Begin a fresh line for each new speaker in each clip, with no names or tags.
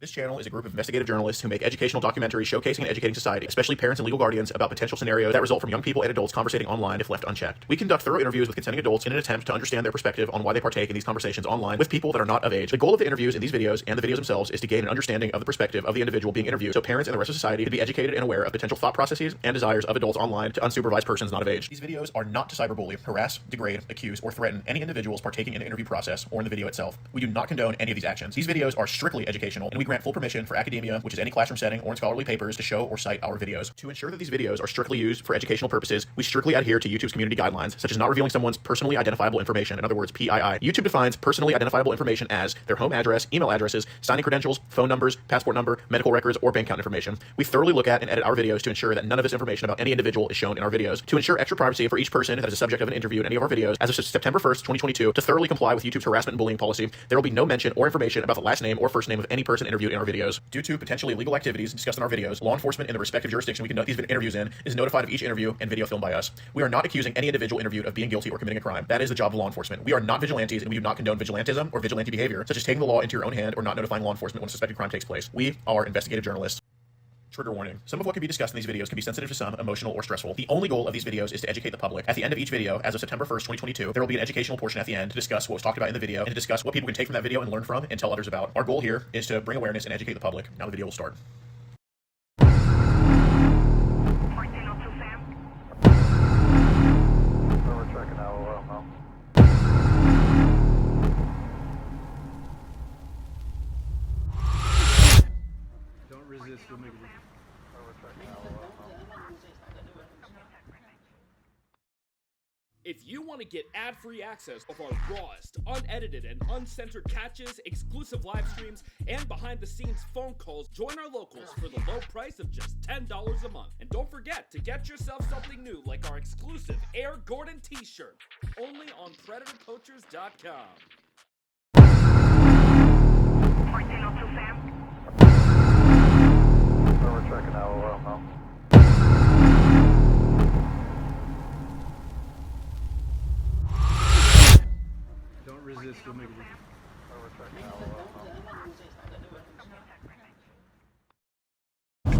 This channel is a group of investigative journalists who make educational documentaries showcasing and educating society, especially parents and legal guardians, about potential scenarios that result from young people and adults conversating online if left unchecked. We conduct thorough interviews with consenting adults in an attempt to understand their perspective on why they partake in these conversations online with people that are not of age. The goal of the interviews in these videos and the videos themselves is to gain an understanding of the perspective of the individual being interviewed, so parents and the rest of society can be educated and aware of potential thought processes and desires of adults online to unsupervised persons not of age. These videos are not to cyberbully, harass, degrade, accuse, or threaten any individuals partaking in the interview process or in the video itself. We do not condone any of these actions. These videos are strictly educational, and we grant full permission for academia, which is any classroom setting or in scholarly papers, to show or cite our videos. To ensure that these videos are strictly used for educational purposes, we strictly adhere to YouTube's community guidelines, such as not revealing someone's personally identifiable information, in other words, PII. YouTube defines personally identifiable information as their home address, email addresses, signing credentials, phone numbers, passport number, medical records, or bank account information. We thoroughly look at and edit our videos to ensure that none of this information about any individual is shown in our videos. To ensure extra privacy for each person that is a subject of an interview in any of our videos, as of September 1st, 2022, to thoroughly comply with YouTube's harassment and bullying policy, there will be no mention or information about the last name or first name of any person interviewed in our videos. Due to potentially illegal activities discussed in our videos, law enforcement in the respective jurisdiction we conduct these interviews in is notified of each interview and video filmed by us. We are not accusing any individual interviewed of being guilty or committing a crime. That is the job of law enforcement. We are not vigilantes, and we do not condone vigilantism or vigilante behavior, such as taking the law into your own hand or not notifying law enforcement when a suspected crime takes place. We are investigative journalists. Trigger warning. Some of what can be discussed in these videos can be sensitive to some, emotional, or stressful. The only goal of these videos is to educate the public. At the end of each video, as of September 1st, 2022, there will be an educational portion at the end to discuss what was talked about in the video and to discuss what people can take from that video and learn from and tell others about. Our goal here is to bring awareness and educate the public. Now the video will start.
If you want to get ad-free access of our rawest, unedited, and uncensored catches, exclusive live streams, and behind-the-scenes phone calls, join our locals for the low price of just $10 a month. And don't forget to get yourself something new like our exclusive Air Gordon t-shirt, only on PredatorPoachers.com.
1402 Sam. We're checking out now.
Don't resist, we'll make it.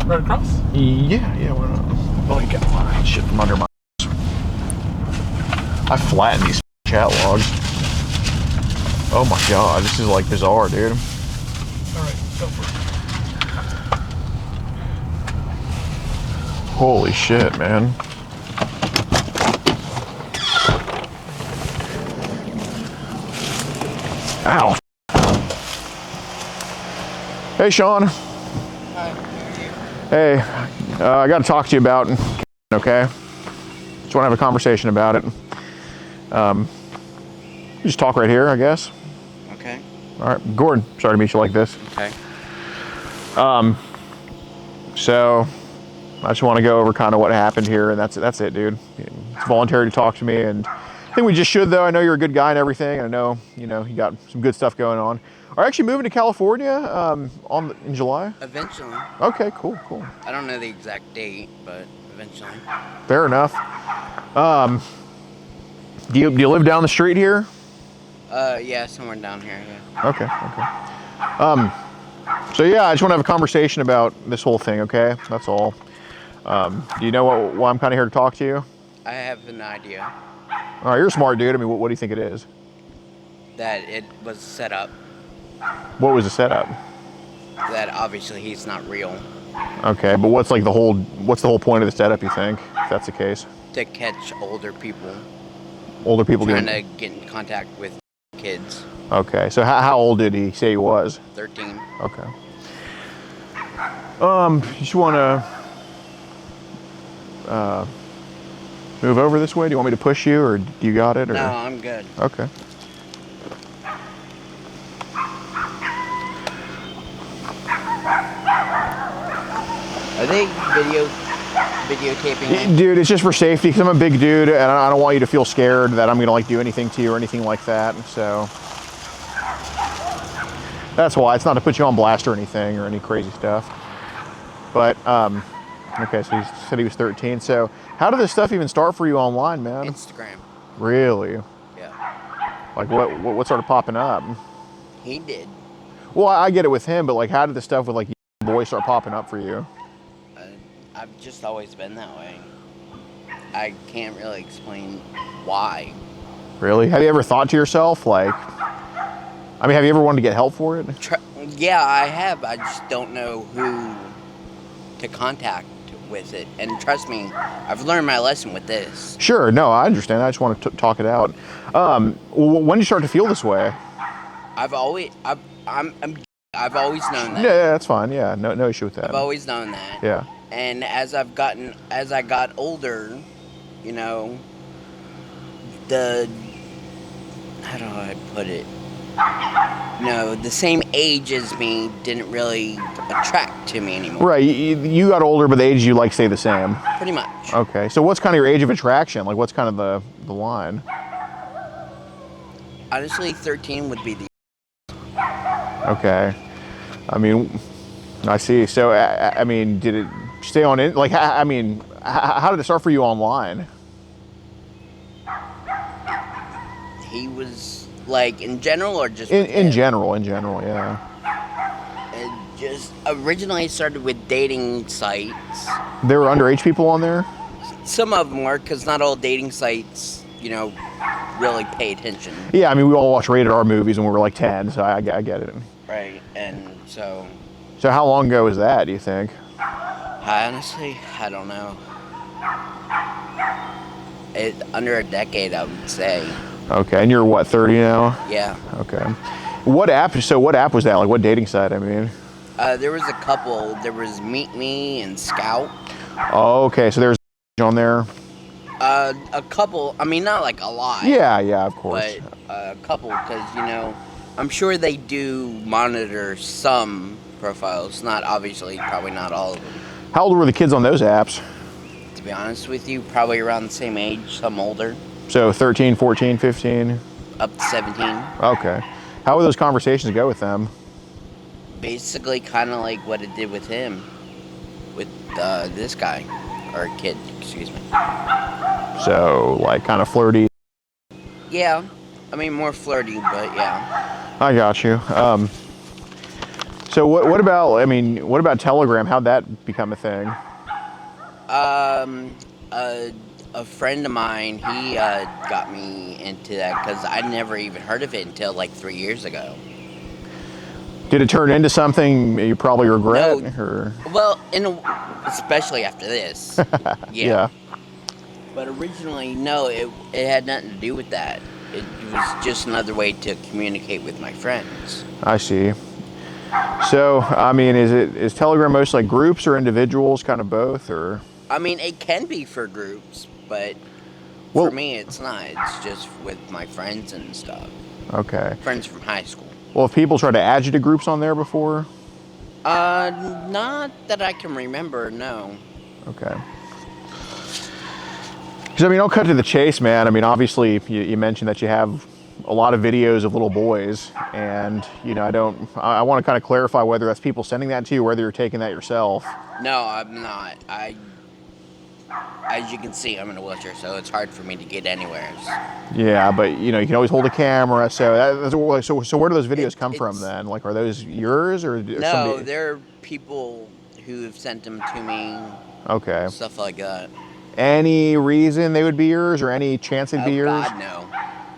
Right across? Yeah, why not? Oh, you got my shit from under my... I flattened these chat logs. Oh my god, this is like bizarre, dude. Alright, go for it. Holy shit, man. Ow. Hey, Sean.
Hi.
Hey, I got to talk to you about, okay? Just want to have a conversation about it. Just talk right here, I guess.
Okay.
All right, Gordon, sorry to meet you like this.
Okay.
So I just want to go over kind of what happened here, and that's it, dude. It's voluntary to talk to me, and I think we just should, though. I know you're a good guy and everything, and I know, you got some good stuff going on. Are you actually moving to California in July?
Eventually.
Okay, cool.
I don't know the exact date, but eventually.
Fair enough. Do you live down the street here?
Yeah, somewhere down here, yeah.
Okay. So yeah, I just want to have a conversation about this whole thing, okay? That's all. Do you know why I'm kind of here to talk to you?
I have an idea.
All right, you're a smart dude. I mean, what do you think it is?
That it was set up.
What was the setup?
That obviously he's not real.
Okay, but what's the whole point of the setup, you think, if that's the case?
To catch older people.
Older people
trying to get in contact with kids.
Okay, so how old did he say he was?
13.
Okay. You just want to move over this way? Do you want me to push you, or do you got it? Or?
No, I'm good.
Okay.
Are they videotaping?
Dude, it's just for safety, because I'm a big dude, and I don't want you to feel scared that I'm going to do anything to you or anything like that, so that's why. It's not to put you on blast or anything or any crazy stuff. But, okay, so he said he was 13, so how did this stuff even start for you online, man?
Instagram.
Really?
Yeah.
Like, what started popping up?
He did.
Well, I get it with him, but like, how did the stuff with like boys start popping up for you?
I've just always been that way. I can't really explain why.
Really? Have you ever thought to yourself, like, I mean, have you ever wanted to get help for it?
Yeah, I have. I just don't know who to contact with it. And trust me, I've learned my lesson with this.
Sure. No, I understand. I just want to talk it out. When did you start to feel this way?
I've always known that.
Yeah, that's fine. Yeah, no issue with that.
I've always known that.
Yeah.
And as I got older, you know, how do I put it? The same age as me didn't really attract to me anymore.
Right. You got older, but the age you like stay the same.
Pretty much.
Okay. So what's kind of your age of attraction? Like, what's kind of the line?
Honestly, 13 would be the.
Okay. I mean, I see. So, I mean, did it stay on it? Like, I mean, how did it start for you online?
He was like in general or just
In general, yeah.
It just originally started with dating sites.
There were underage people on there?
Some of them were, because not all dating sites, really pay attention.
Yeah, I mean, we all watched rated R movies when we were like 10, so I get it.
Right, and so.
So how long ago was that, do you think?
Honestly, I don't know. Under a decade, I would say.
Okay, and you're what, 30 now?
Yeah.
Okay. What app was that? Like, what dating site, I mean?
There was a couple. There was Meet Me and Scout.
Oh, okay, so there's on there?
A couple. I mean, not like a lot.
Yeah, of course.
But a couple, because, I'm sure they do monitor some profiles. Probably not all of them.
How old were the kids on those apps?
To be honest with you, probably around the same age, some older.
So 13, 14, 15?
Up to 17.
Okay. How would those conversations go with them?
Basically, kind of like what it did with him. With this guy. Or kid, excuse me.
So, like, kind of flirty?
Yeah. I mean, more flirty, but yeah.
I got you. So what about Telegram? How'd that become a thing?
A friend of mine, he got me into that because I'd never even heard of it until like 3 years ago.
Did it turn into something you probably regret?
No.
Or?
Well, especially after this.
Yeah.
But originally, no, it had nothing to do with that. It was just another way to communicate with my friends.
I see. So, I mean, is Telegram mostly like groups or individuals, kind of both, or?
I mean, it can be for groups, but for me, it's not. It's just with my friends and stuff.
Okay.
Friends from high school.
Well, if people tried to add you to groups on there before?
Not that I can remember, no.
Okay. Because, I mean, I'll cut to the chase, man. I mean, obviously, you mentioned that you have a lot of videos of little boys, and, I want to kind of clarify whether that's people sending that to you or whether you're taking that yourself.
No, I'm not. As you can see, I'm in a wheelchair, so it's hard for me to get anywhere.
Yeah, but, you can always hold a camera, so where do those videos come from then? Like, are those yours, or?
No, they're people who have sent them to me.
Okay.
Stuff like that.
Any reason they would be yours, or any chance they'd be yours?
God, no.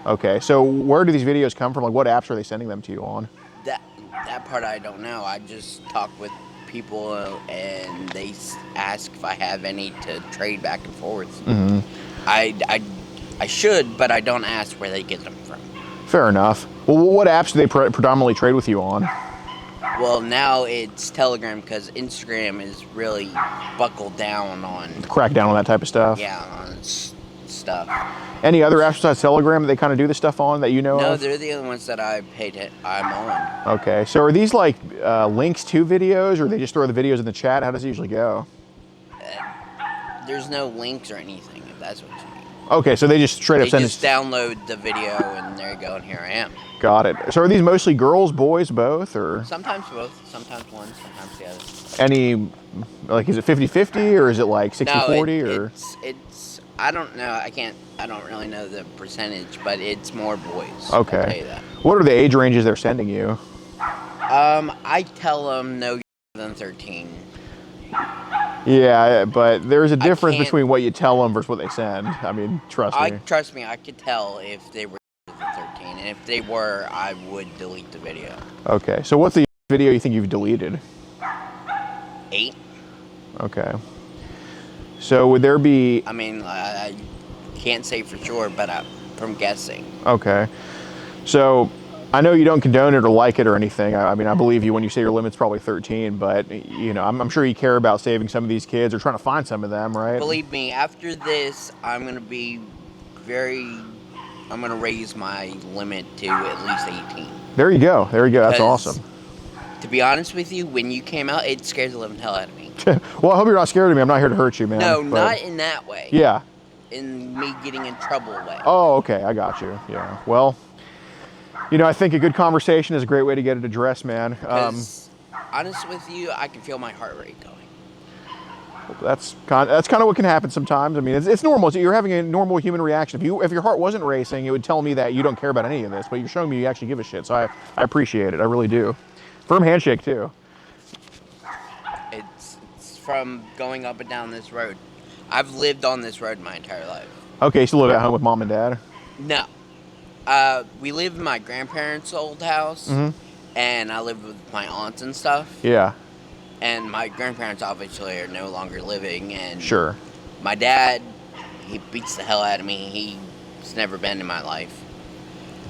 Okay, so where do these videos come from? Like, what apps are they sending them to you on?
That part I don't know. I just talk with people and they ask if I have any to trade back and forth.
Mm-hmm.
I should, but I don't ask where they get them from.
Fair enough. Well, what apps do they predominantly trade with you on?
Well, now it's Telegram because Instagram is really buckled down on...
Crack down on that type of stuff?
Yeah, on stuff.
Any other apps besides Telegram that they kind of do this stuff on that you know of?
No, they're the only ones that I'm on.
Okay, so are these like links to videos, or they just throw the videos in the chat? How does it usually go?
There's no links or anything, if that's what you mean.
Okay, so they just straight up send
just download the video, and there you go, and here I am.
Got it. So are these mostly girls, boys, both, or?
Sometimes both. Sometimes one, sometimes the other.
Any, like, is it 50-50, or is it like 60-40, or?
It's, I don't know, I don't really know the percentage, but it's more boys.
Okay.
I'll tell you that.
What are the age ranges they're sending you?
I tell them no younger than 13.
Yeah, but there's a difference
can't-
between what you tell them versus what they send. I mean, trust me.
Trust me, I could tell if they were younger than 13, and if they were, I would delete the video.
Okay, so what's the video you think you've deleted?
8.
Okay. So would there be...
I mean, I can't say for sure, but from guessing.
Okay. So I know you don't condone it or like it or anything. I mean, I believe you when you say your limit's probably 13, but, you know, I'm sure you care about saving some of these kids or trying to find some of them, right?
Believe me, after this, I'm going to raise my limit to at least 18.
There you go. There you go. That's
'Cause,
awesome.
To be honest with you, when you came out, it scared the living hell out of me.
Well, I hope you're not scared of me. I'm not here to hurt you, man.
No,
but-
not in that way.
Yeah.
In me getting in trouble way.
Oh, okay. I got you. Yeah. Well, you know, I think a good conversation is a great way to get it addressed, man.
Because, honest with you, I can feel my heart rate going.
That's kind of what can happen sometimes. I mean, it's normal. You're having a normal human reaction. If your heart wasn't racing, it would tell me that you don't care about any of this. But you're showing me you actually give a shit. So I appreciate it. I really do. Firm handshake too.
It's from going up and down this road. I've lived on this road my entire life.
Okay, you still live at home with mom and dad?
No. We live in my grandparents' old house, and I live with my aunts and stuff.
Yeah.
And my grandparents obviously are no longer living, and
Sure.
my dad, he beats the hell out of me. He's never been in my life.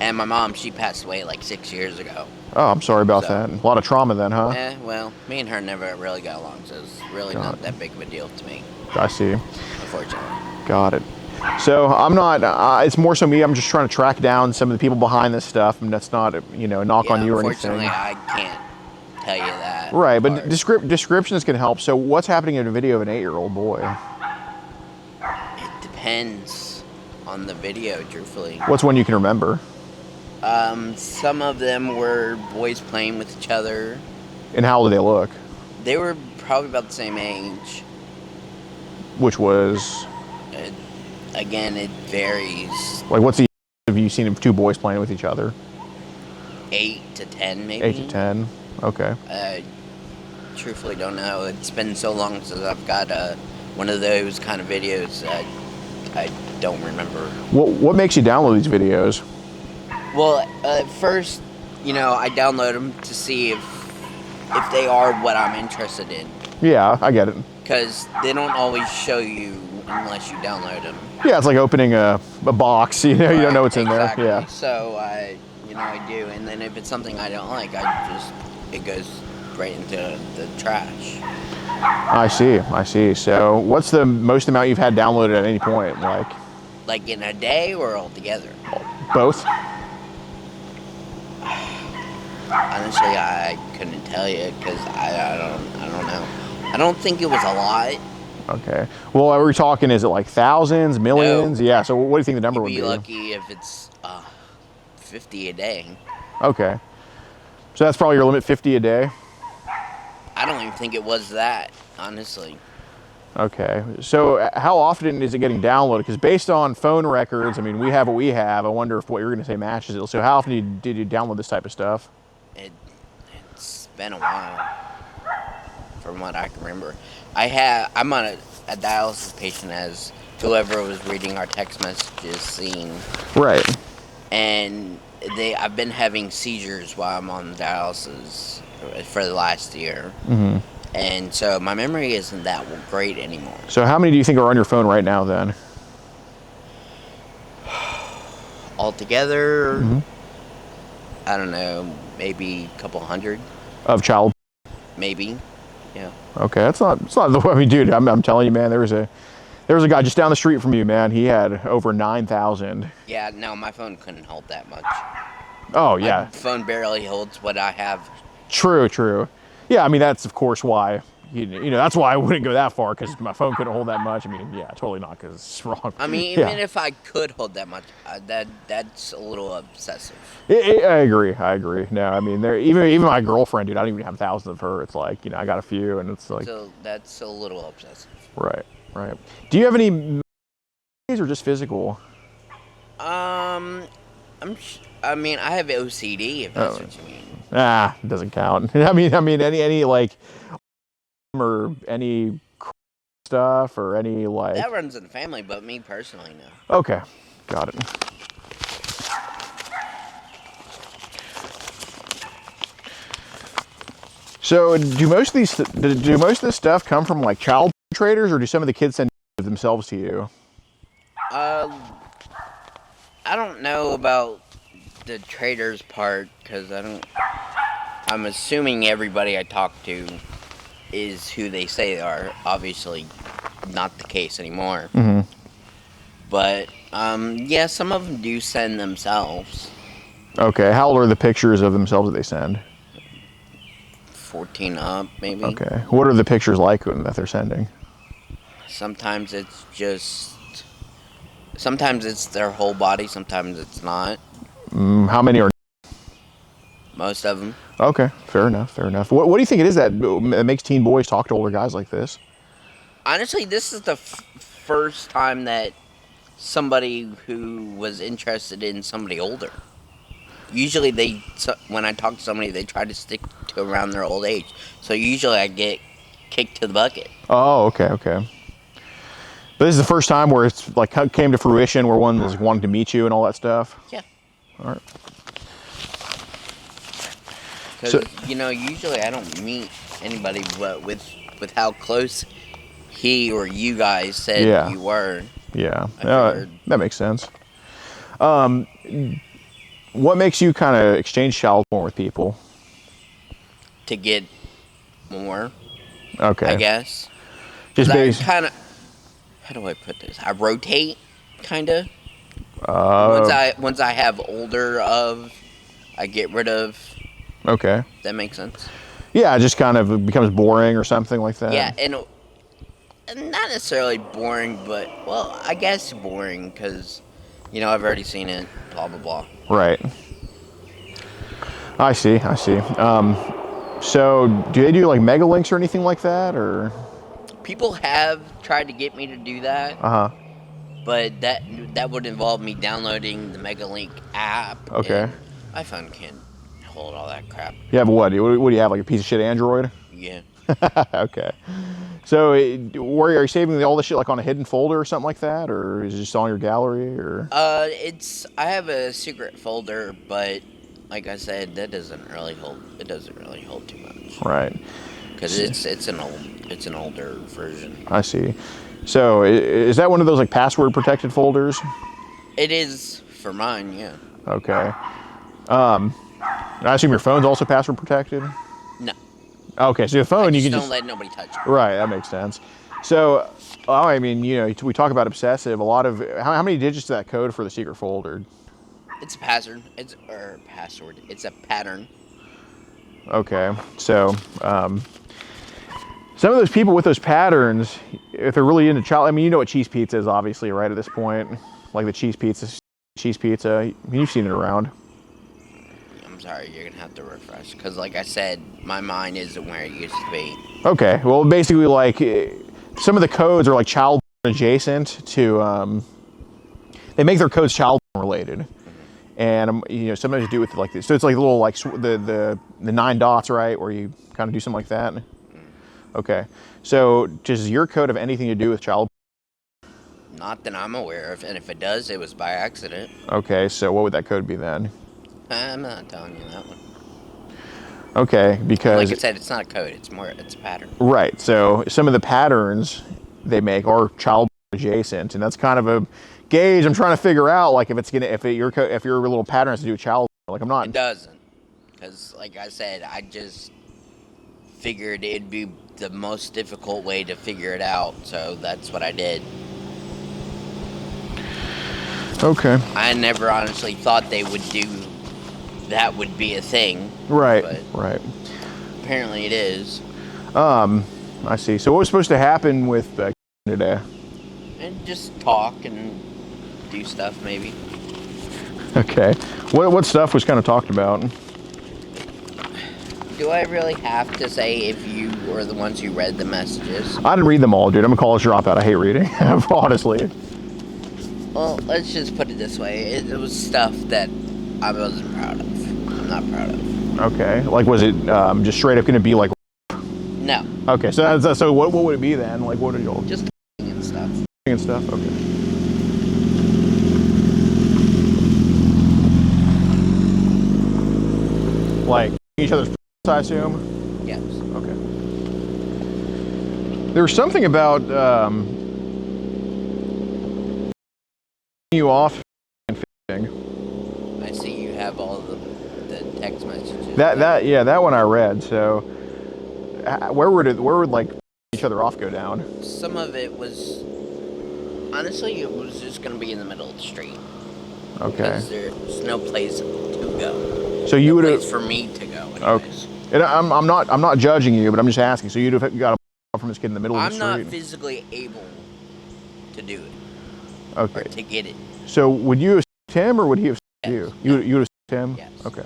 And my mom, she passed away like 6 years ago.
Oh, I'm sorry about
So-
that. A lot of trauma then, huh?
Well, me and her never really got along, so it's really
Got
not
it.
that big of a deal to me,
I see.
unfortunately.
Got it. So I'm not, it's more so me, I'm just trying to track down some of the people behind this stuff, and that's not, you know, a knock on you or anything.
Unfortunately, I can't tell you that.
Right, but
part.
descriptions can help. So what's happening in a video of an 8-year-old boy?
It depends on the video, truthfully.
What's one you can remember?
Some of them were boys playing with each other.
And how old do they look?
They were probably about the same age.
Which was,
Again, it varies.
like, what's the have you seen of two boys playing with each other?
8 to 10, maybe.
8 to 10. Okay.
I truthfully don't know. It's been so long since I've got one of those kind of videos that I don't remember.
What makes you download these videos?
Well, at first, you know, I download them to see if they are what I'm interested in.
Yeah, I get it.
Because they don't always show you unless you download them.
Yeah, it's like opening a box. You know, you don't know what's in there.
Exactly.
Yeah.
So I do, and then if it's something I don't like, it goes right into the trash.
I see. So what's the most amount you've had downloaded at any point?
Like in a day or altogether?
Both?
Honestly, I couldn't tell you because I don't know. I don't think it was a lot.
Okay. Well, are we talking, is it like thousands, millions?
No.
Yeah, so what do you think the number
You'd
would
be
be?
lucky if it's 50 a day.
Okay. So that's probably your limit, 50 a day?
I don't even think it was that, honestly.
Okay. So how often is it getting downloaded? Because based on phone records, I mean, we have what we have. I wonder if what you're going to say matches it. So how often did you download this type of stuff?
It's been a while, from what I can remember. I'm on a dialysis patient, as whoever was reading our text messages seen.
Right.
And I've been having seizures while I'm on dialysis for the last year.
Mm-hmm.
And so my memory isn't that great anymore.
So how many do you think are on your phone right now then?
Altogether,
Mm-hmm.
I don't know, maybe a couple hundred,
Of child?
maybe. Yeah.
Okay, it's not the way. I mean, dude, I'm telling you, man, there was a guy just down the street from you, man. He had over 9,000.
Yeah, no, my phone couldn't hold that much.
Oh yeah.
My phone barely holds what I have.
True. Yeah, I mean, that's of course why, you know, that's why I wouldn't go that far, because my phone couldn't hold that much. I mean, yeah, totally not, because it's wrong.
I mean,
Yeah.
even if I could hold that much, that's a little obsessive.
I agree. No, I mean, even my girlfriend, dude, I don't even have thousands of her. It's like, you know, I got a few, and it's like,
So that's a little obsessive.
right. Do you have any or just physical?
I mean, I have OCD, if that's what you mean.
It doesn't count. I mean, any like, or any stuff, or any like.
That runs in the family, but me personally, no.
Okay, got it. So, do most of this stuff come from like child traders, or do some of the kids send themselves to you?
I don't know about the traders part, because I'm assuming everybody I talk to is who they say they are. Obviously not the case anymore.
Mm-hmm.
But yeah, some of them do send themselves.
Okay, how old are the pictures of themselves that they send?
14 up, maybe.
Okay, what are the pictures like that they're sending?
Sometimes it's their whole body, sometimes it's not.
How many are?
Most of them.
Okay, fair enough. What do you think it is that makes teen boys talk to older guys like this?
Honestly, this is the first time that somebody who was interested in somebody older. Usually when I talk to somebody, they try to stick to around their old age. So usually I get kicked to the bucket.
Oh, okay. But this is the first time where it's like came to fruition, where one was wanting to meet you and all that stuff?
Yeah.
All right.
Because, usually I don't meet anybody, but with how close he or you guys said you were.
Yeah,
that
makes sense. What makes you kind of exchange child porn with people?
To get more.
Okay.
I guess.
Just
I kind of. How do I put this? I rotate, kind of. Once I have older of, I get rid of.
Okay.
That makes sense.
Yeah, it just kind of becomes boring or something like that.
Yeah, and not necessarily boring, but I guess boring because, I've already seen it. Blah blah blah.
Right. I see. So, do they do like mega links or anything like that, or?
People have tried to get me to do that. But that would involve me downloading the MegaLink app.
Okay.
And iPhone can't hold all that crap.
You have what? What do you have? Like a piece of shit Android?
Yeah.
Okay. So, where are you saving all this shit, like on a hidden folder or something like that, or is it just on your gallery, or?
I have a secret folder, but like I said, that doesn't really hold. It doesn't really hold too much.
Right.
Because it's an older version.
I see. So, is that one of those like password protected folders?
It is for mine, yeah.
Okay. I assume your phone's also password protected?
No.
Okay, so your phone you can
don't let nobody touch it.
Right, that makes sense. So, I mean, we talk about obsessive. A lot of how many digits is that code for the secret folder?
It's a password. It's a pattern.
Okay, so some of those people with those patterns, if they're really into child, I mean, you know what cheese pizza is, obviously, right? At this point, like the cheese pizza. I mean, you've seen it around.
I'm sorry, you're gonna have to refresh, because like I said, my mind isn't where it used to be.
Okay, well, basically, like some of the codes are like child adjacent to. They make their codes child related, and sometimes you do with like this. So it's like a little like the 9 dots, right, where you kind of do something like that. Okay, so does your code have anything to do with child?
Not that I'm aware of, and if it does, it was by accident.
Okay, so what would that code be then?
I'm not telling you that one.
Okay, because
like I said, it's not a code; it's a pattern.
Right. So some of the patterns they make are child adjacent, and that's kind of a gauge. I'm trying to figure out, like, if your little pattern has to do with child. Like, I'm not.
It doesn't, because like I said, I just figured it'd be the most difficult way to figure it out, so that's what I did.
Okay.
I never honestly thought that would be a thing.
Right.
But
right.
Apparently it is.
I see. So what was supposed to happen with today?
And just talk and do stuff, maybe.
Okay. What stuff was kind of talked about?
Do I really have to say if you were the ones who read the messages?
I didn't read them all, dude. I'm a college dropout. I hate reading, honestly.
Well, let's just put it this way. It was stuff that I wasn't proud of. I'm not proud of.
Okay. Like, was it just straight up going to be like?
No,
Okay. So so what would it be then? Like, what did y'all
just and stuff.
and stuff? Okay. Like each other's, I assume.
Yes.
Okay. There was something about you off and fishing.
I see you have all the text messages.
That one I read. So where would like each other off go down?
Some of it was, honestly, it was just going to be in the middle of the street.
Okay.
Because there's no place to go.
So you would have.
Place for me to go. Anyways.
Okay. And I'm not judging you, but I'm just asking. So you'd have got a from this kid in the middle of the street.
I'm not physically able to do it.
Okay.
Or to get it.
So would you have seen him or would he have seen
Yes.
you? You would have seen him?
Yes.
Okay.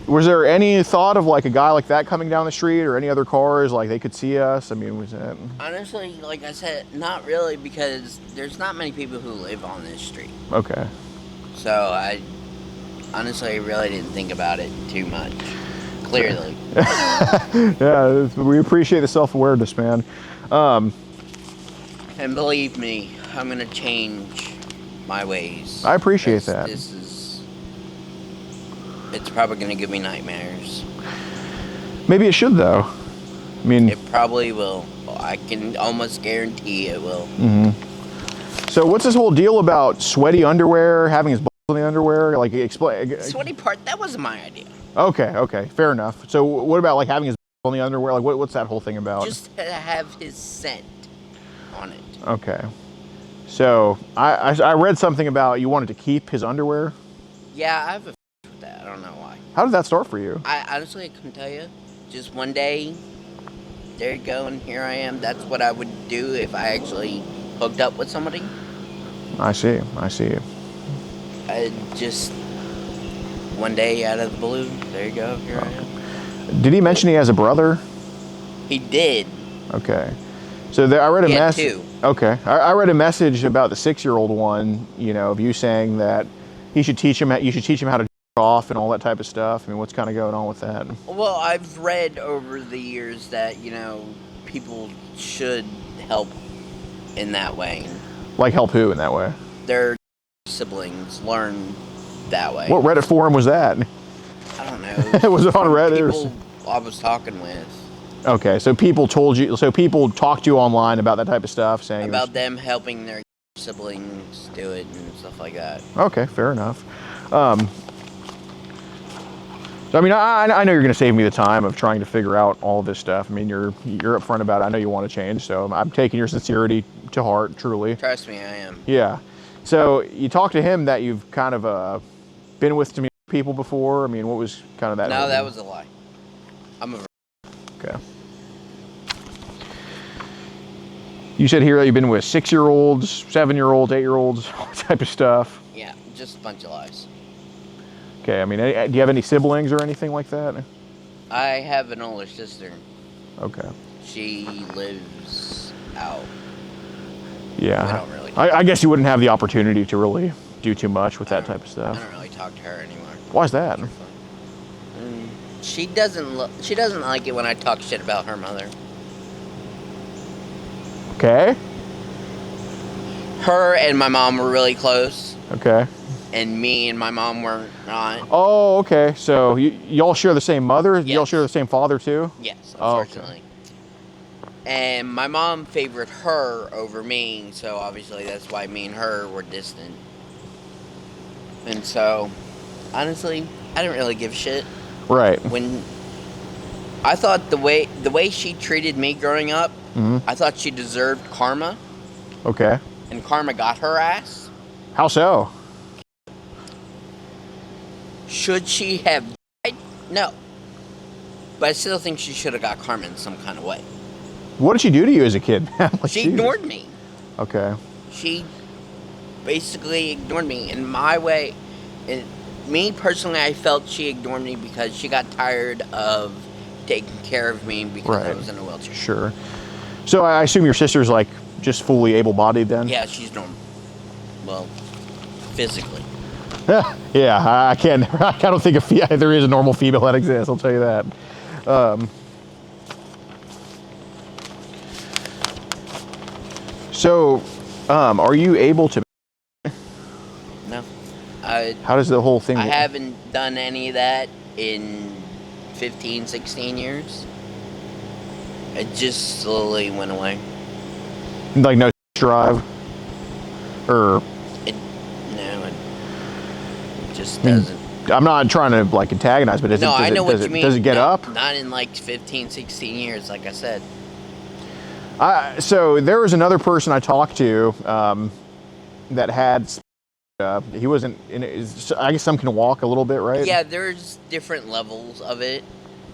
Was there any thought of like a guy like that coming down the street or any other cars, like they could see us? I mean, was that?
Honestly, like I said, not really, because there's not many people who live on this street.
Okay.
So I honestly really didn't think about it too much. Clearly.
Yeah, we appreciate the self-awareness, man.
And believe me, I'm gonna change my ways.
I appreciate
'Cause
that.
It's probably gonna give me nightmares.
Maybe it should though. I mean,
It probably will. I can almost guarantee it will.
so what's this whole deal about sweaty underwear, having his balls in the underwear? Like, explain.
Sweaty part, that wasn't my idea.
Okay, fair enough. So what about like having his balls in the underwear? Like, what's that whole thing about?
Just to have his scent on it.
Okay. So I read something about you wanted to keep his underwear.
Yeah, I have a with that. I don't know why.
How did that start for you?
I honestly couldn't tell you. Just one day, there you go, and here I am. That's what I would do if I actually hooked up with somebody.
I see.
I just one day out of the blue, there you go, here I am.
Did he mention he has a brother?
He did.
Okay. So there, I read a
He had
message.
two.
Okay. I read a message about the 6-year-old one, you know, of you saying that you should teach him how to off and all that type of stuff. I mean, what's kind of going on with that?
Well, I've read over the years that, people should help in that way.
Like help who in that way?
Their siblings learn that way.
What Reddit forum was that?
I don't know.
Was it on Reddit?
People I was talking with.
Okay, so people people talked to you online about that type of stuff, saying
About them helping their siblings do it and stuff like that.
Okay, fair enough. So, I mean, I know you're going to save me the time of trying to figure out all this stuff. I mean, you're upfront about it. I know you want to change, so I'm taking your sincerity to heart, truly.
Trust me, I am.
Yeah. So you talked to him that you've kind of been with some people before. I mean, what was kind of that?
No, that was a lie. I'm a.
Okay. You said here that you've been with 6-year-olds, 7-year-olds, 8-year-olds, all that type of stuff.
Yeah, just a bunch of lies.
Okay, I mean, do you have any siblings or anything like that?
I have an older sister.
Okay.
She lives out.
Yeah.
I don't really.
I guess you wouldn't have the opportunity to really do too much with that type of
I
stuff.
don't really talk to her anymore.
Why's that?
She doesn't. She doesn't like it when I talk shit about her mother.
Okay.
Her and my mom were really close,
Okay.
and me and my mom were not.
Oh, okay. So y'all share the same mother?
Yes.
Y'all share the same father too?
Yes,
Oh, okay.
unfortunately. And my mom favored her over me, so obviously that's why me and her were distant. And so, honestly, I didn't really give a shit.
Right.
When I thought the way she treated me growing up, I thought she deserved karma,
Okay.
and karma got her ass.
How so?
Should she have died? No. But I still think she should have got karma in some kind of way.
What did she do to you as a kid? Like,
She
Jesus.
ignored me.
Okay.
She basically ignored me in my way. And me personally, I felt she ignored me because she got tired of taking care of me because I
Right.
was in a wheelchair.
Sure. So I assume your sister's like just fully able-bodied then?
Yeah, she's normal. Well, physically.
Yeah, I can't. I don't think there is a normal female that exists. I'll tell you that. Are you able to?
No.
How does the whole thing
I
work?
haven't done any of that in 15, 16 years. It just slowly went away.
Like no drive, or
It just doesn't.
I'm not trying to like antagonize, but
I know what you mean.
Does it get
No,
up?
Not in like 15, 16 years, like I said.
So there was another person I talked to that had. He wasn't in it. I guess some can walk a little bit, right?
Yeah, there's different levels of it.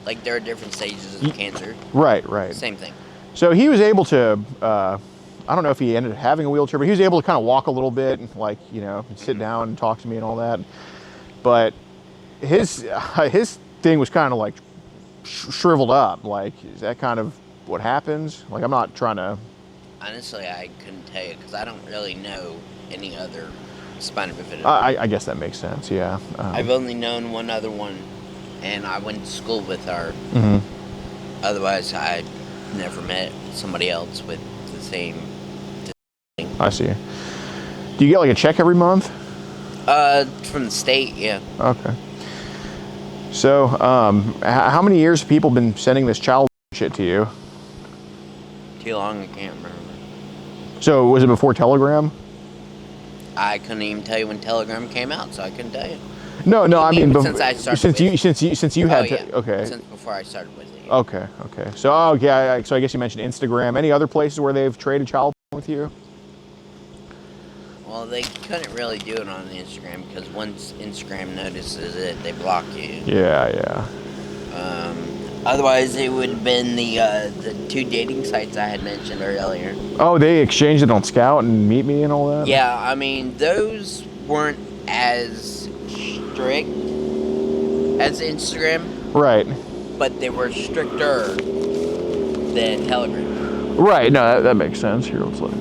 Like there are different stages of cancer.
Right.
Same thing.
So he was able to. I don't know if he ended up having a wheelchair, but he was able to kind of walk a little bit, and like sit down and talk to me and all that. But his thing was kind of like shriveled up. Like, is that kind of what happens? Like, I'm not trying to.
Honestly, I couldn't tell you because I don't really know any other spina bifida.
I guess that makes sense. Yeah.
I've only known one other one, and I went to school with her.
Mm-hmm.
Otherwise, I never met somebody else with the same thing.
I see. Do you get like a check every month?
From the state, yeah.
Okay. So, how many years have people been sending this child shit to you?
Too long, I can't remember.
So, was it before Telegram?
I couldn't even tell you when Telegram came out, so I couldn't tell you.
No, I mean,
since I started.
Since you had
yeah.
okay.
Since before I started with it. Yeah.
Okay. So, so I guess you mentioned Instagram. Any other places where they've traded child with you?
Well, they couldn't really do it on Instagram because once Instagram notices it, they block you.
Yeah.
Otherwise, it would have been the two dating sites I had mentioned earlier.
Oh, they exchanged it on Scout and Meet Me and all that?
Yeah, I mean, those weren't as strict as Instagram.
Right.
But they were stricter than Telegram.
Right. No, that makes sense. Here, let's look.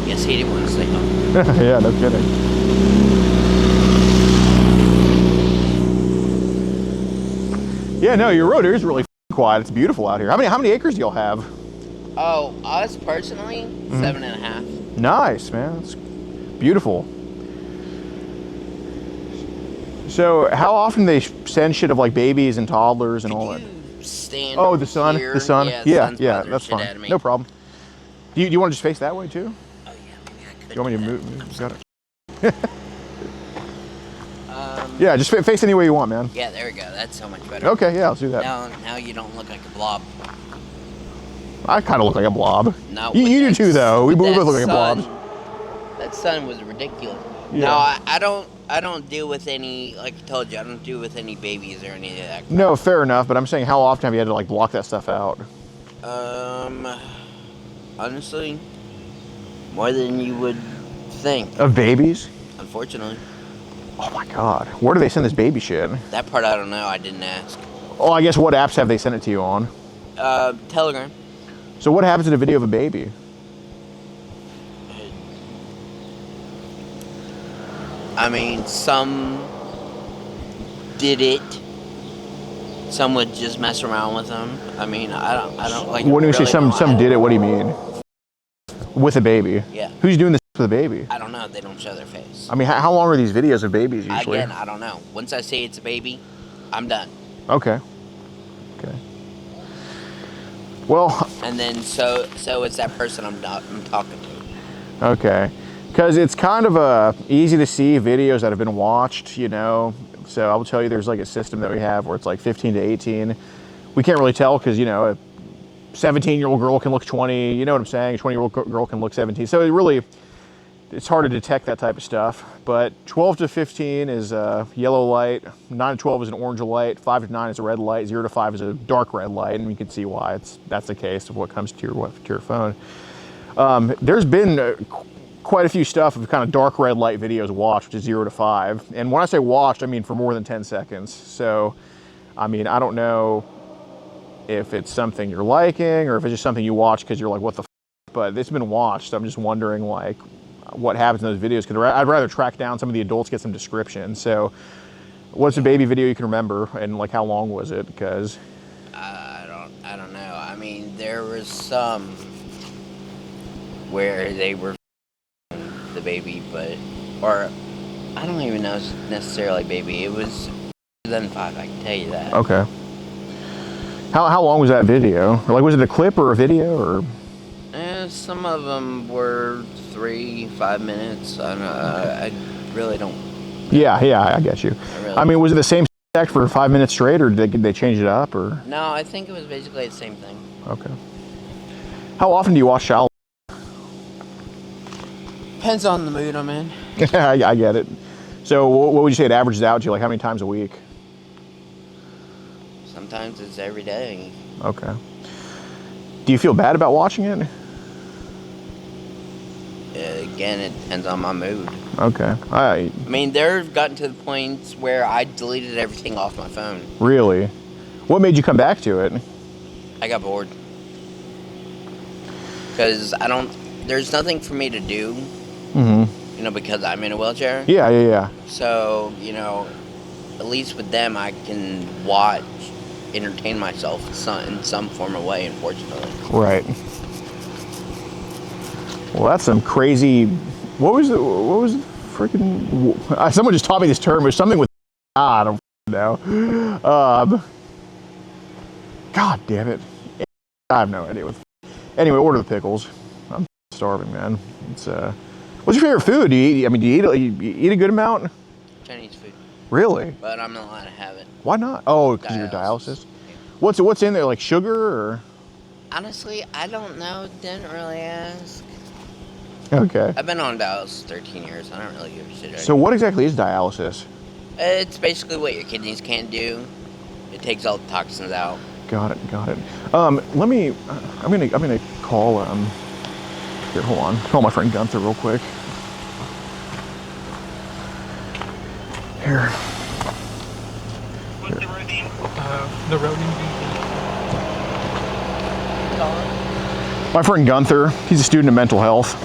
Guess he didn't want to stay home.
Yeah, no kidding. Yeah, no, your road is really quiet. It's beautiful out here. How many acres do y'all have?
Oh, us personally, 7.5.
Nice, man. It's beautiful. So, how often do they send shit of like babies and toddlers and all that?
Stand
Oh, the sun.
here.
The sun.
Yeah,
Yeah, that's fine. No problem. Do you want to just face that way too?
Oh yeah, maybe I could.
You want me to
do
move?
that.
Got it. Yeah, just face any way you want, man.
Yeah, there we go. That's so much better.
Okay, yeah, I'll do that.
Now you don't look like a blob.
I kind of look like a blob.
No,
You do too, though. We both
that
look like blobs.
That sun was ridiculous.
Yeah.
No, I don't deal with any, like I told you, I don't deal with any babies or any of that.
No, fair enough. But I'm saying, how often have you had to like block that stuff out?
Honestly, more than you would think.
Of babies?
Unfortunately,
Oh my God, where do they send this baby shit?
that part I don't know. I didn't ask.
Oh, I guess what apps have they sent it to you on?
Telegram.
So what happens in a video of a baby?
I mean, some did it. Some would just mess around with them. I mean, I don't like.
When you say
really
some
know.
did it, what do you mean? With a baby?
Yeah.
Who's doing this with a baby?
I don't know. They don't show their face.
I mean, how long are these videos of babies usually?
Again, I don't know. Once I say it's a baby, I'm done.
Okay. Well.
And then so it's that person I'm talking to.
Okay. Because it's kind of easy to see videos that have been watched, you know. So I will tell you, there's like a system that we have where it's like 15 to 18. We can't really tell because, you know, a 17-year-old girl can look 20. You know what I'm saying? A 20-year-old girl can look 17. So it's hard to detect that type of stuff. But 12 to 15 is yellow light. 9 to 12 is an orange light. 5 to 9 is a red light. 0 to 5 is a dark red light. And you can see why that's the case of what comes to your phone. There's been quite a few stuff of kind of dark red light videos watched, which is 0 to 5. And when I say watched, I mean for more than 10 seconds. So, I mean, I don't know if it's something you're liking or if it's just something you watch because you're like, what the f? But it's been watched. I'm just wondering, like, what happens in those videos, because I'd rather track down some of the adults, get some description. So what's a baby video you can remember, and like how long was it? Because
I don't know. I mean, there was some where they were the baby, or I don't even know if it's necessarily baby. It was than 5, I can tell you that.
Okay. How long was that video? Or like, was it a clip or a video or?
Some of them were 3-5 minutes. I don't know. I really don't.
Yeah, I get you. I mean, was it the same act for 5 minutes straight, or did they change it up, or?
No, I think it was basically the same thing.
Okay. How often do you watch child?
Depends on the mood I'm in.
I get it. So what would you say it averages out to? Like how many times a week?
Sometimes it's every day.
Okay. Do you feel bad about watching it?
Again, it depends on my mood.
Okay.
I mean, there've gotten to the points where I deleted everything off my phone.
Really? What made you come back to it?
I got bored. Because there's nothing for me to do. Mm-hmm. You know, because I'm in a wheelchair.
Yeah.
So, you know, at least with them, I can watch, entertain myself in some form of way, unfortunately.
Right. Well, that's some crazy. What was the freaking? Someone just taught me this term. It was something with. I don't know. God damn it! I have no idea. Anyway, order the pickles. I'm starving, man. It's What's your favorite food? Do you eat a good amount?
Chinese food.
Really?
But I'm not allowed to have it.
Why not? Oh, because you're dialysis. What's in there? Like sugar or?
Honestly, I don't know. Didn't really ask.
Okay.
I've been on dialysis 13 years. I don't really give a shit.
So what exactly is dialysis?
It's basically what your kidneys can't do. It takes all the toxins out.
Got it. I'm gonna call here, hold on. Call my friend Gunther real quick. Here.
What's the road name?
The road name.
My friend Gunther, he's a student of mental health.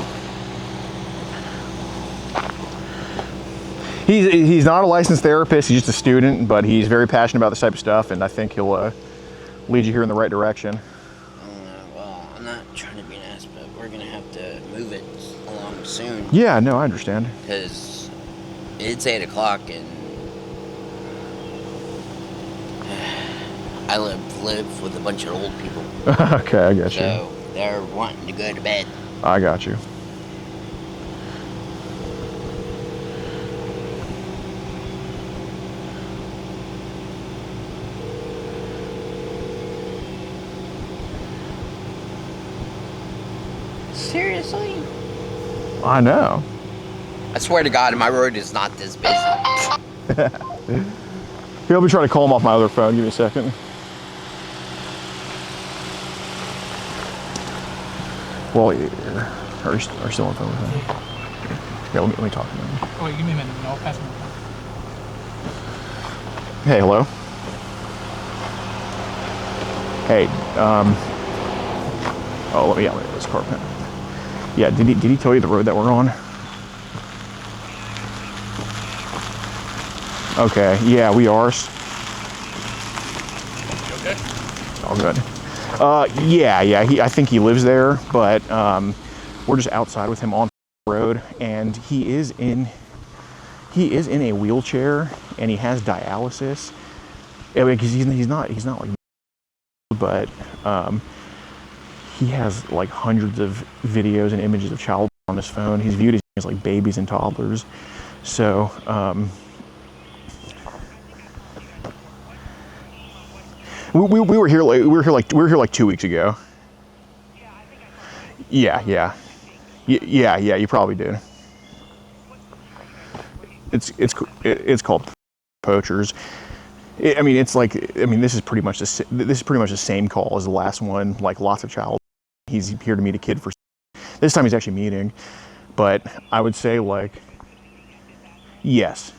He's not a licensed therapist, he's just a student, but he's very passionate about this type of stuff, and I think he'll lead you here in the right direction.
Well, I'm not trying to be an ass, but we're going to have to move it along soon.
Yeah, no, I understand.
Because it's 8 o'clock, and I live with a bunch of old people.
Okay, I got you.
So they're wanting to go to bed.
I got you.
Seriously?
I know.
I swear to God, my road is not this busy.
Here, let me try to call him off my other phone. Give me a second. Well, are you still on the phone with him? Yeah, let me talk to him.
Oh, wait, give me a minute. I'll pass him.
Hey, hello. Hey, oh, let me get this carpet. Yeah, did he tell you the road that we're on? Okay, yeah, we are.
You okay?
All good. Yeah, I think he lives there, but we're just outside with him on the road, and he is in a wheelchair, and he has dialysis. I mean, because he's not like, but he has like hundreds of videos and images of child on his phone. He's viewed as like babies and toddlers. So we were here like 2 weeks ago. Yeah, you probably did. It's called Poachers. This is pretty much the same call as the last one. Like lots of child. He's here to meet a kid for. This time he's actually meeting, but I would say like, yes.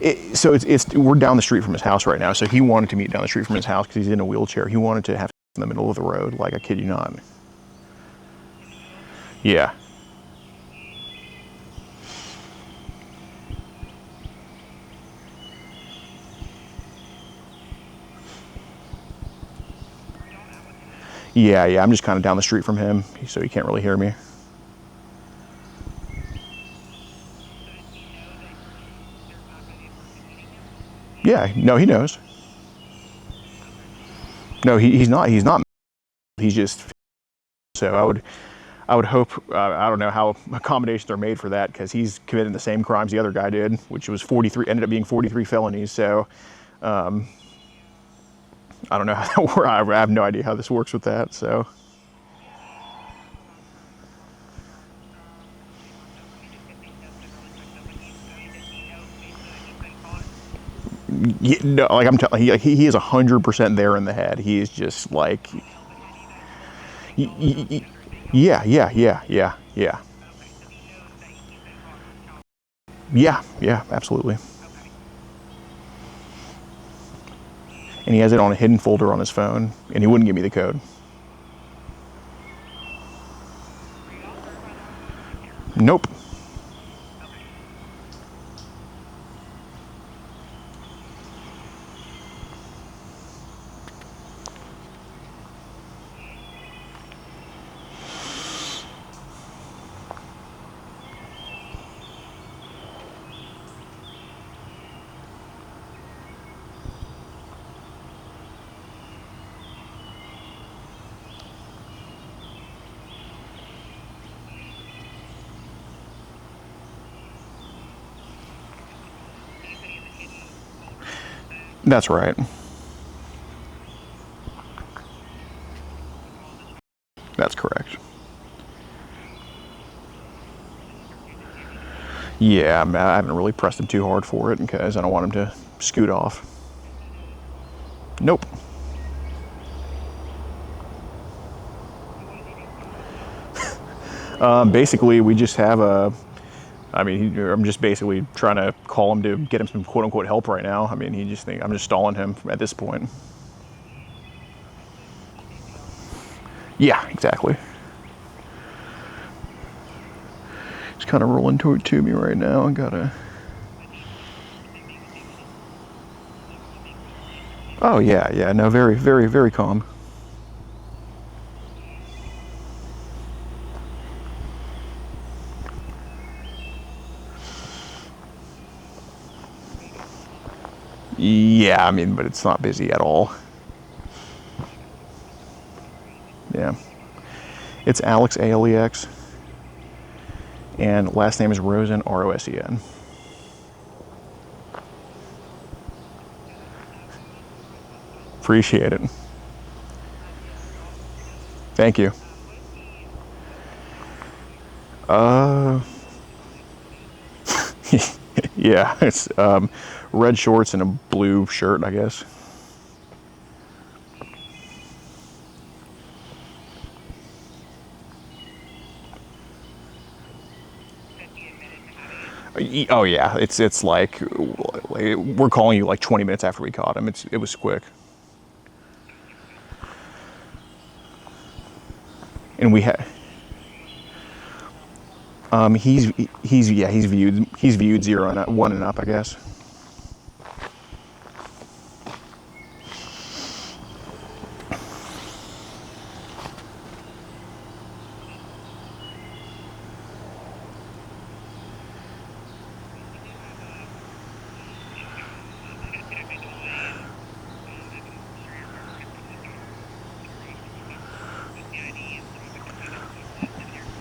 We're down the street from his house right now. So he wanted to meet down the street from his house because he's in a wheelchair. He wanted to have in the middle of the road. Like, I kid you not. Yeah. Yeah, I'm just kind of down the street from him, so he can't really hear me. Yeah, no, he knows. No, he's not. He's just. So I would hope. I don't know how accommodations are made for that, because he's committing the same crimes the other guy did, which was 43. Ended up being 43 felonies. So I don't know how that works. I have no idea how this works with that. So. Yeah, no, like I'm telling you, he is 100% there in the head. He is just like, yeah, absolutely. And he has it on a hidden folder on his phone, and he wouldn't give me the code. Nope. That's right. That's correct. Yeah, I haven't really pressed him too hard for it because I don't want him to scoot off. Nope. Basically, we just have a. I mean, I'm just basically trying to call him to get him some quote unquote help right now. I mean, I'm just stalling him at this point. Yeah, exactly. He's kind of rolling to me right now. I gotta. Oh yeah, no, very, very, very calm. Yeah, I mean, but it's not busy at all. Yeah. It's Alex, Alex, and last name is Rosen, Rosen. Appreciate it. Thank you. Yeah, it's red shorts and a blue shirt, I guess. Oh yeah, it's like we're calling you like 20 minutes after we caught him. It was quick. And we had he's viewed 0 and 1 and up, I guess.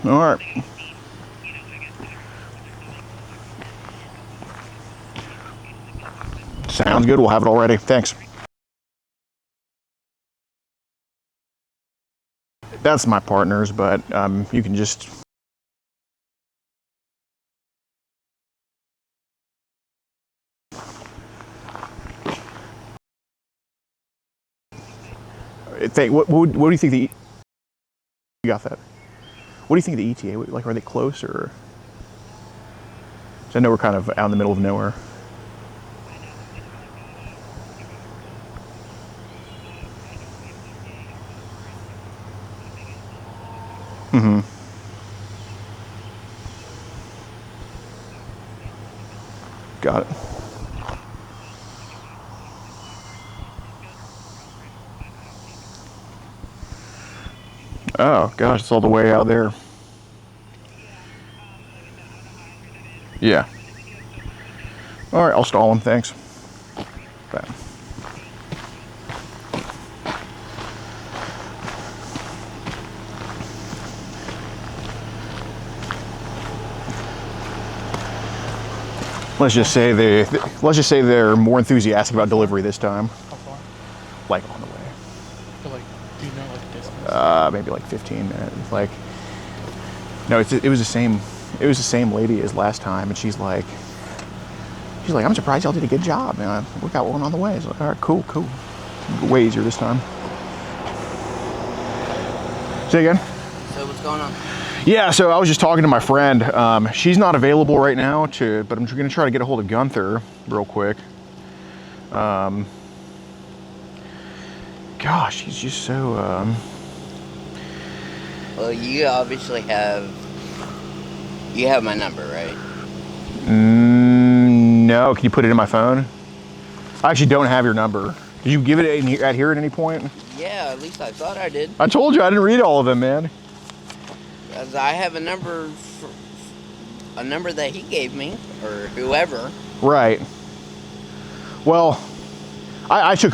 All right. Sounds good. We'll have it all ready. Thanks. That's my partner's, but you can just. What do you think you got that? What do you think of the ETA? Like, are they close or? 'Cause I know we're kind of out in the middle of nowhere.
Got it. Oh, gosh, it's all the way out there. Yeah. All right, I'll stall him, thanks. Bye. Let's just say they're more enthusiastic about delivery this time.
How far?
Like on the way.
So, like, do you know, like, distance?
Maybe like 15 minutes. Like, no, it was the same lady as last time, and she's like, I'm surprised y'all did a good job, man. We got one on the way. It's like, all right, cool. Way easier this time. Say again.
So what's going on?
Yeah, so I was just talking to my friend. She's not available right now, but I'm going to try to get a hold of Gunther real quick. Gosh, he's just so.
Well, you obviously have my number, right?
No, can you put it in my phone? I actually don't have your number. Did you give it at here at any point?
Yeah, at least I thought I did.
I told you I didn't read all of them, man.
Because I have a number that he gave me, or whoever.
Right. Well, I took,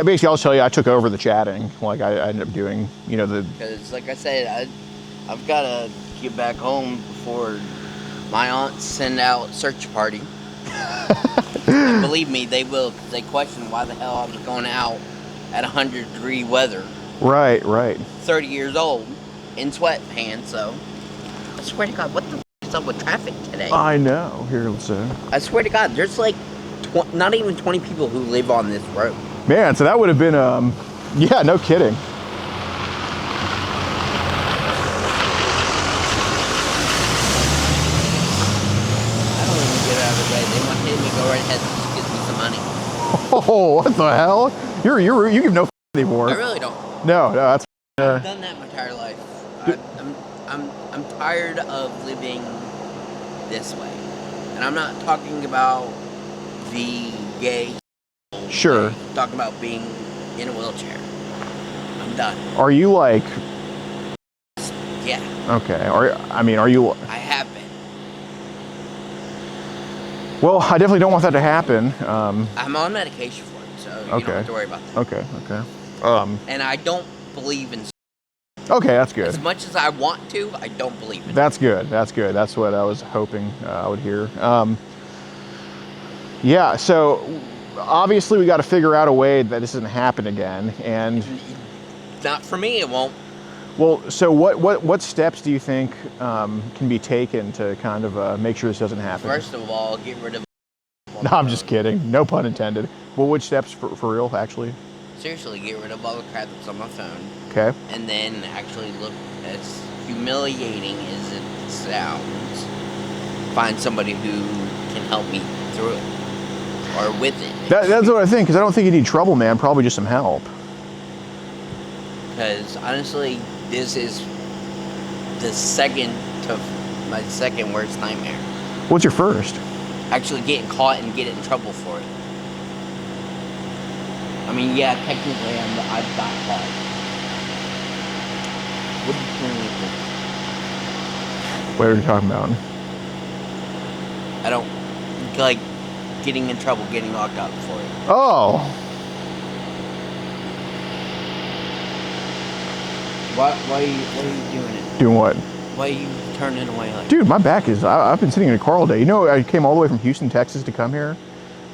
basically I'll tell you, I took over the chatting. Like I ended up doing,
Because like I said, I've got to get back home before my aunts send out search party. And believe me, they will, because they question why the hell I was going out at 100-degree weather.
Right.
30 years old, in sweatpants, so. I swear to God, what the f*** is up with traffic today?
I know. Here, let's see.
I swear to God, there's like not even 20 people who live on this road.
Man, so that would have been, yeah, no kidding.
I don't even get out of the way. They want me to go right ahead and just give me some money.
Oh, what the hell? You give no f anymore.
I really don't.
No, that's.
I've done that my entire life. I'm tired of living this way, and I'm not talking about the gay.
Sure.
I'm talking about being in a wheelchair. I'm done.
Are you like?
Yeah.
Okay. Are you?
I have been.
Well, I definitely don't want that to happen.
I'm on medication for it, so you don't have to worry about that.
Okay.
And I don't believe in.
Okay, that's good.
As much as I want to, I don't believe in it.
That's good. That's what I was hoping I would hear. Yeah, so obviously we got to figure out a way that this doesn't happen again. And
not for me, it won't.
Well, so what steps do you think can be taken to kind of make sure this doesn't happen?
First of all, get rid of.
No, I'm just kidding. No pun intended. Well, which steps for real, actually?
Seriously, get rid of all the crap that's on my phone.
Okay.
And then actually look, as humiliating as it sounds, find somebody who can help me through it. Or with it.
That's what I think, because I don't think you need trouble, man. Probably just some help.
Because honestly, this is my second worst nightmare.
What's your first?
Actually getting caught and getting in trouble for it. I mean, yeah, technically I've got caught. What are you doing with this?
What are you talking about?
I don't like getting in trouble, getting locked up for it.
Oh.
Why are you doing it?
Doing what?
Why are you turning away like
Dude, my back is, I've been sitting in a car all day. You know, I came all the way from Houston, Texas to come here.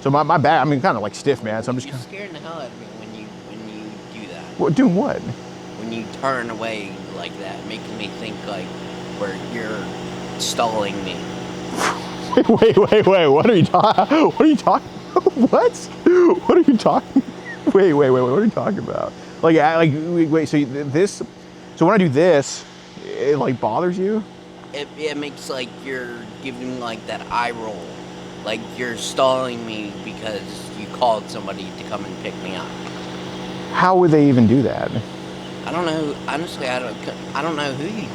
So my back, kind of like stiff, man. So I'm just
You're scaring the hell out of me when you do that.
What, doing what?
When you turn away like that, making me think like where you're stalling me.
Wait. What are you talking? What are you talking? What? What are you talking? Wait. What are you talking about? Wait. So when I do this, it like bothers you?
It makes like you're giving like that eye roll, like you're stalling me because you called somebody to come and pick me up.
How would they even do that?
I don't know. Honestly, I don't know who you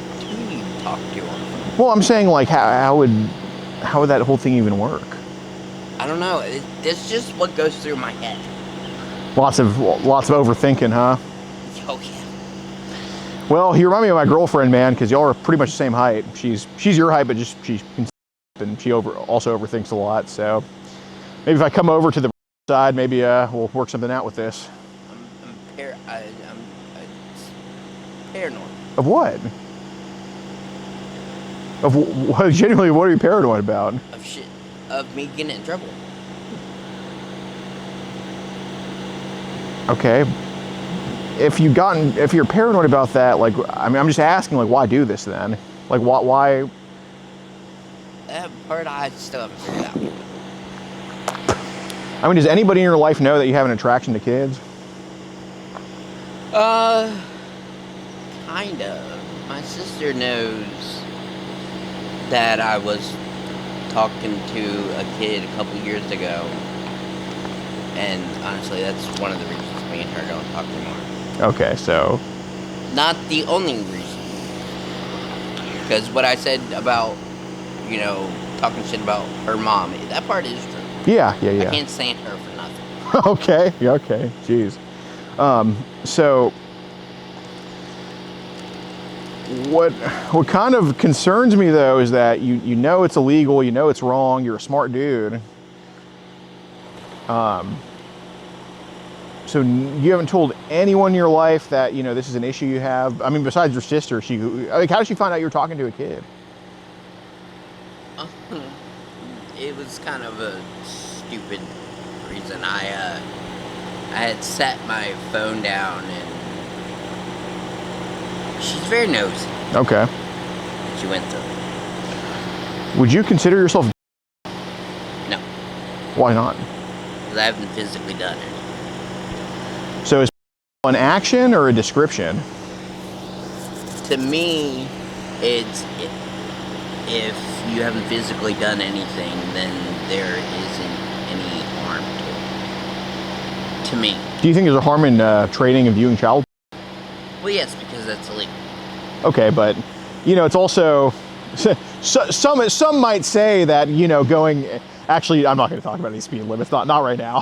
talk to on the phone.
Well, I'm saying like how would that whole thing even work?
I I don't know. It's just what goes through my head.
Lots of overthinking, huh?
Oh yeah.
Well, you remind me of my girlfriend, man, because y'all are pretty much the same height. She's your height, but just she also overthinks a lot. So maybe if I come over to the side, maybe we'll work something out with this.
I'm paranoid.
Of what? Genuinely, what are you paranoid about?
Of shit. Of me getting in trouble.
Okay. If you're paranoid about that, like, I mean, I'm just asking, like, why do this then? Like, why?
That part I still haven't figured out.
I mean, does anybody in your life know that you have an attraction to kids?
Kind of. My sister knows that I was talking to a kid a couple years ago, and honestly, that's one of the reasons me and her don't talk anymore.
Okay, so.
Not the only reason. Because what I said about, talking shit about her mom, that part is true.
Yeah.
I can't stand her for nothing.
Okay, jeez. So, what kind of concerns me though is that you know it's illegal, you know it's wrong, you're a smart dude. So you haven't told anyone in your life that this is an issue you have. I mean, besides your sister, how did she find out you were talking to a kid?
It was kind of a stupid reason. I had set my phone down, and she's very nosy.
Okay.
She went through.
Would you consider yourself?
No.
Why not?
Because I haven't physically done it.
So is an action or a description?
To me, it's if you haven't physically done anything, then there isn't any harm to it. To me.
Do you think there's a harm in trading and viewing child?
Well, yes, because that's illegal.
Okay, but it's also some might say that going. Actually, I'm not going to talk about any speed limits. Not right now.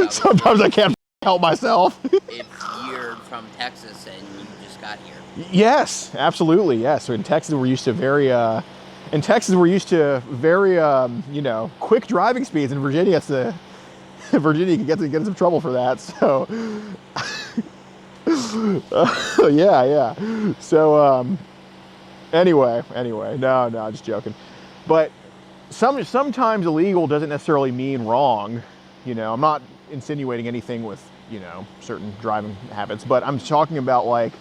Sometimes I can't help myself.
If you're from Texas and you just got here.
Yes, absolutely. Yes. So in Texas, we're used to very quick driving speeds. In Virginia, Virginia can get in some trouble for that. So, yeah. So, anyway, no, just joking. But sometimes illegal doesn't necessarily mean wrong. I'm not insinuating anything with, certain driving habits, but I'm talking about like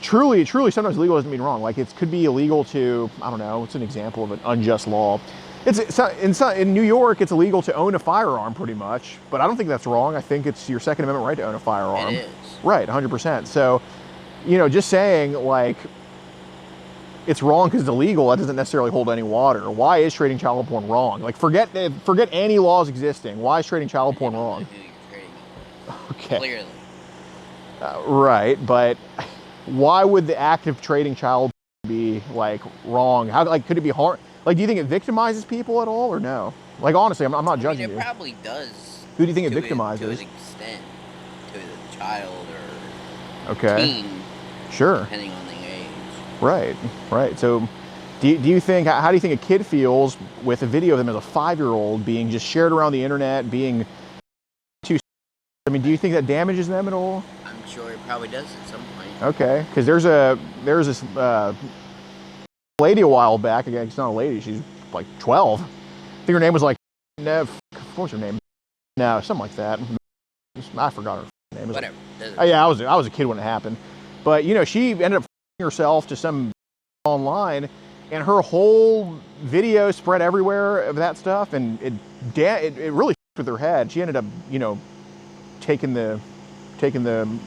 truly sometimes illegal doesn't mean wrong. Like it could be illegal to, I don't know, it's an example of an unjust law. In New York, it's illegal to own a firearm pretty much, but I don't think that's wrong. I think it's your Second Amendment right to own a firearm.
It is.
Right, 100%. So, just saying like it's wrong because it's illegal, that doesn't necessarily hold any water. Why is trading child porn wrong? Like forget any laws existing. Why is trading child porn wrong? Okay.
Clearly.
Right, but why would the act of trading child be like wrong? How could it be hard? Like, do you think it victimizes people at all, or no? Like, honestly, I'm not judging
it
you.
probably does.
Who do you think it victimizes?
To an extent, to the child or
okay.
teen.
Sure.
Depending on the age.
Right. So, do you think? How do you think a kid feels with a video of them as a 5-year-old being just shared around the internet, being too? I mean, do you think that damages them at all?
I'm sure it probably does at some point.
Okay, because there's this lady a while back. Again, she's not a lady. She's like 12. I think her name was like what was her name? No, something like that. I forgot her name.
Whatever.
Yeah, I was a kid when it happened. But she ended up herself to some online, and her whole video spread everywhere of that stuff, and it really with her head. She ended up taking the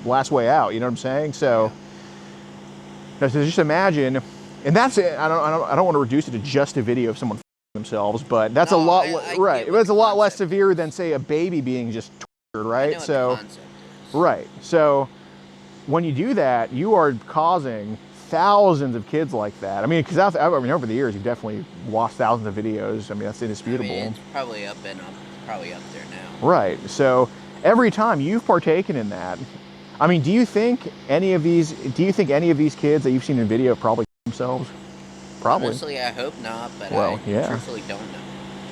last way out. You know what I'm saying? So just imagine, and that's it. I don't want to reduce it to just a video of someone themselves, but that's a lot right. It's a lot less severe than say a baby being just tortured, right? So right. So when you do that, you are causing thousands of kids like that. I mean, because over the years, you've definitely watched thousands of videos. I mean, that's indisputable.
I mean, it's probably up there now.
Right. So every time you've partaken in that, I mean, do you think any of these kids that you've seen in video probably themselves? Probably.
Honestly, I hope not, but
Well,
I
yeah.
truthfully don't know.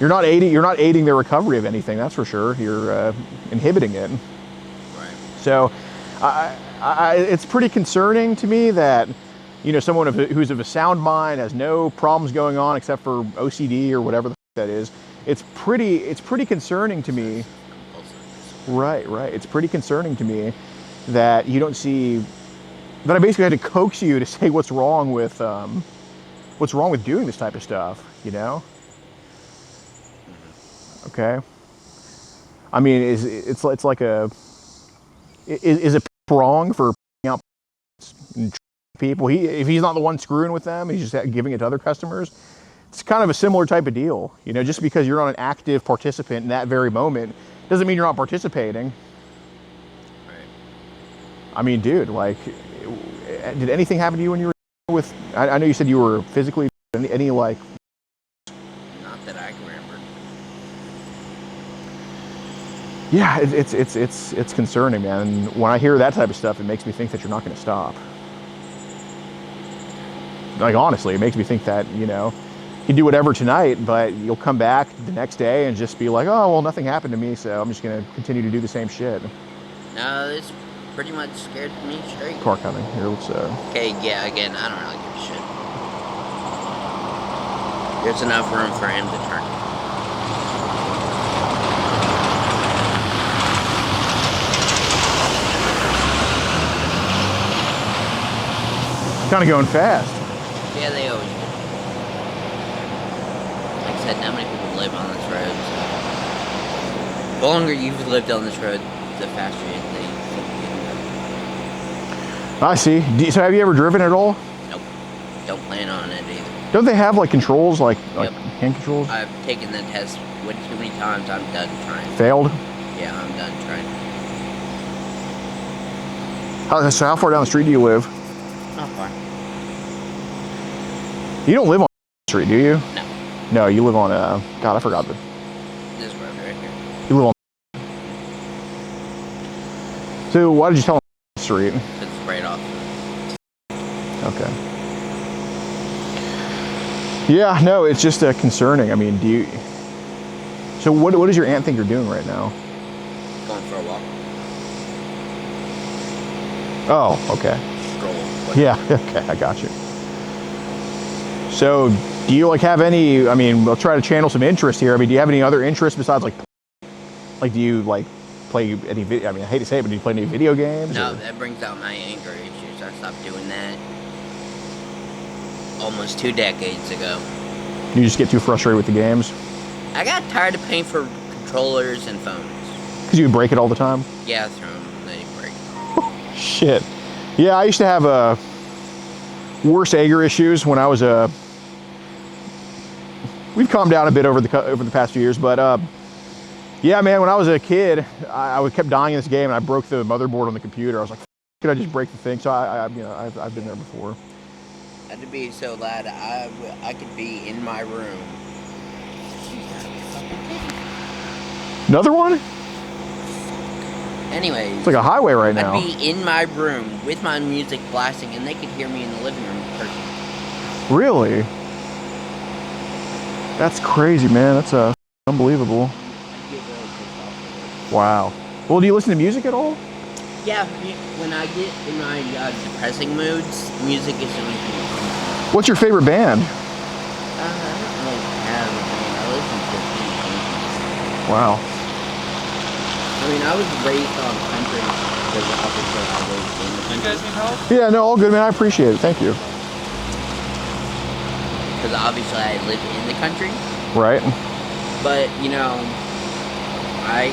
You're not aiding their recovery of anything. That's for sure. You're inhibiting it.
Right.
So, it's pretty concerning to me that, you know, someone who's of a sound mind, has no problems going on except for OCD or whatever the that is. It's pretty concerning to me. Right. It's pretty concerning to me that you don't see that I basically had to coax you to say what's wrong with doing this type of stuff. You know. Okay. I mean, it's like is it wrong for out people? If he's not the one screwing with them, he's just giving it to other customers. It's kind of a similar type of deal, you know. Just because you're not an active participant in that very moment doesn't mean you're not participating.
Right.
I mean, dude, like, did anything happen to you when you were with? I know you said you were physically any like.
Not that I can remember.
Yeah, it's concerning, man. And when I hear that type of stuff, it makes me think that you're not going to stop. Like, honestly, it makes me think that, you know, you can do whatever tonight, but you'll come back the next day and just be like, oh, well, nothing happened to me, so I'm just going to continue to do the same shit.
No, this pretty much scared me straight.
Car coming. Here, let's...
Okay, yeah, again, I don't really give a shit. There's enough room for him to turn.
Kind of going fast.
Yeah, they always do. Like I said, not many people live on this road. So the longer you've lived on this road, the faster they
I see. So have you ever driven at all?
Nope. Don't plan on it either.
Don't they have like controls, like
Yep.
hand controls?
I've taken the test way too many times. I'm done trying.
Failed?
Yeah, I'm done trying.
So how far down the street do you live?
Not far.
You don't live on the street, do you?
No.
No, you live on God, I forgot the.
This road right here.
You live on. So why did you tell him the street?
It's right off.
Okay. Yeah, no, it's just concerning. I mean, do you? So what does your aunt think you're doing right now?
Going for a walk.
Oh, okay.
Stroll.
Yeah, okay, I got you. So, do you like have any? I mean, we'll try to channel some interest here. I mean, do you have any other interests besides like do you like play any video? I mean, I hate to say it, but do you play any video games?
No,
or?
that brings out my anger issues. I stopped doing that almost 2 decades ago.
You just get too frustrated with the games?
I got tired of paying for controllers and phones.
Because you would break it all the time?
Yeah, through them, they break.
Shit. Yeah, I used to have worse anger issues when I was we've calmed down a bit over the past few years, but yeah, man, when I was a kid, I kept dying in this game, and I broke the motherboard on the computer. I was like, could I just break the thing? So I've been there before.
I'd be so loud, I could be in my room.
Another one?
Anyways,
It's like a highway right now.
I'd be in my room with my music blasting, and they could hear me in the living room personally.
Really? That's crazy, man. That's unbelievable.
I'd get really pissed off.
Wow. Well, do you listen to music at all?
Yeah, when I get in my depressing moods, music is the only thing.
What's your favorite band?
I don't really have a band. I listen to anything.
Wow.
I mean, I was raised on country because obviously I was in the
You
country.
guys need help?
Yeah, no, all good, man. I appreciate it. Thank you.
Because obviously I live in the country.
Right.
But, you know, I'll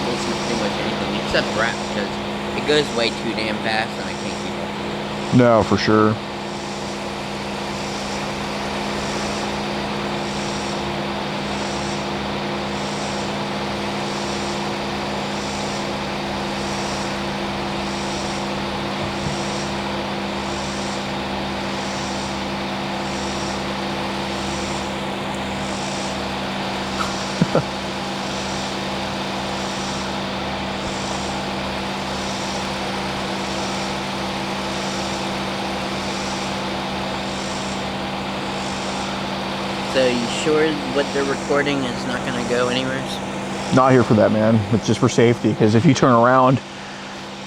listen to pretty much anything except rap because it goes way too damn fast and I can't keep up.
No, for sure.
So you sure what they're recording is not gonna go anywhere?
Not here for that, man. It's just for safety, because if you turn around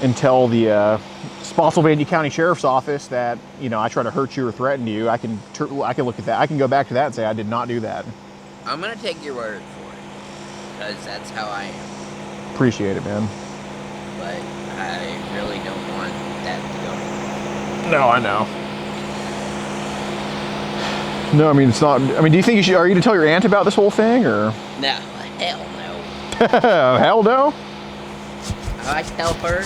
and tell the Spotsylvania County Sheriff's Office that, you know, I try to hurt you or threaten you, I can look at that. I can go back to that and say I did not do that.
I'm gonna take your word for it, because that's how I am.
Appreciate it, man.
But I really don't want that to go.
No, I know. No, I mean, it's not. I mean, do you think you should? Are you going to tell your aunt about this whole thing, or?
No, hell no.
Hell no.
If I tell her,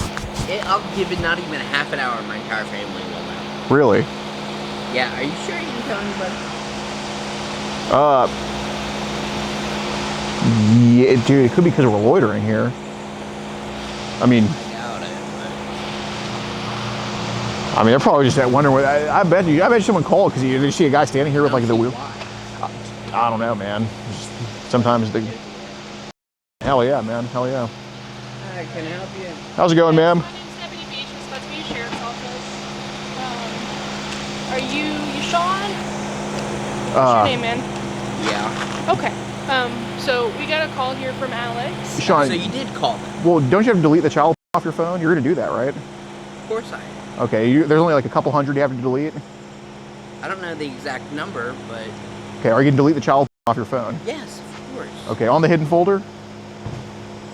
I'll give it not even half an hour. My entire family will know.
Really?
Yeah. Are you sure you didn't tell anybody?
Yeah, dude. It could be because we're loitering here. I mean. I mean, they're probably just wondering what. I bet you someone called because you see a guy standing here with like the wheel. I don't know, man. Just sometimes the. Hell yeah, man. Hell yeah.
Hi, can I help you?
How's it going, ma'am?
My name's Deputy Beach from Spotsylvania Sheriff's Office. Are you Sean? What's your name, man?
Yeah.
Okay. So we got a call here from Alex.
Sean.
So you did call them?
Well, don't you have to delete the child off your phone? You're gonna do that, right?
Of course I am.
Okay. There's only like a couple hundred you have to delete.
I don't know the exact number, but
Okay. Are you gonna delete the child off your phone?
yes, of course.
Okay. On the hidden folder.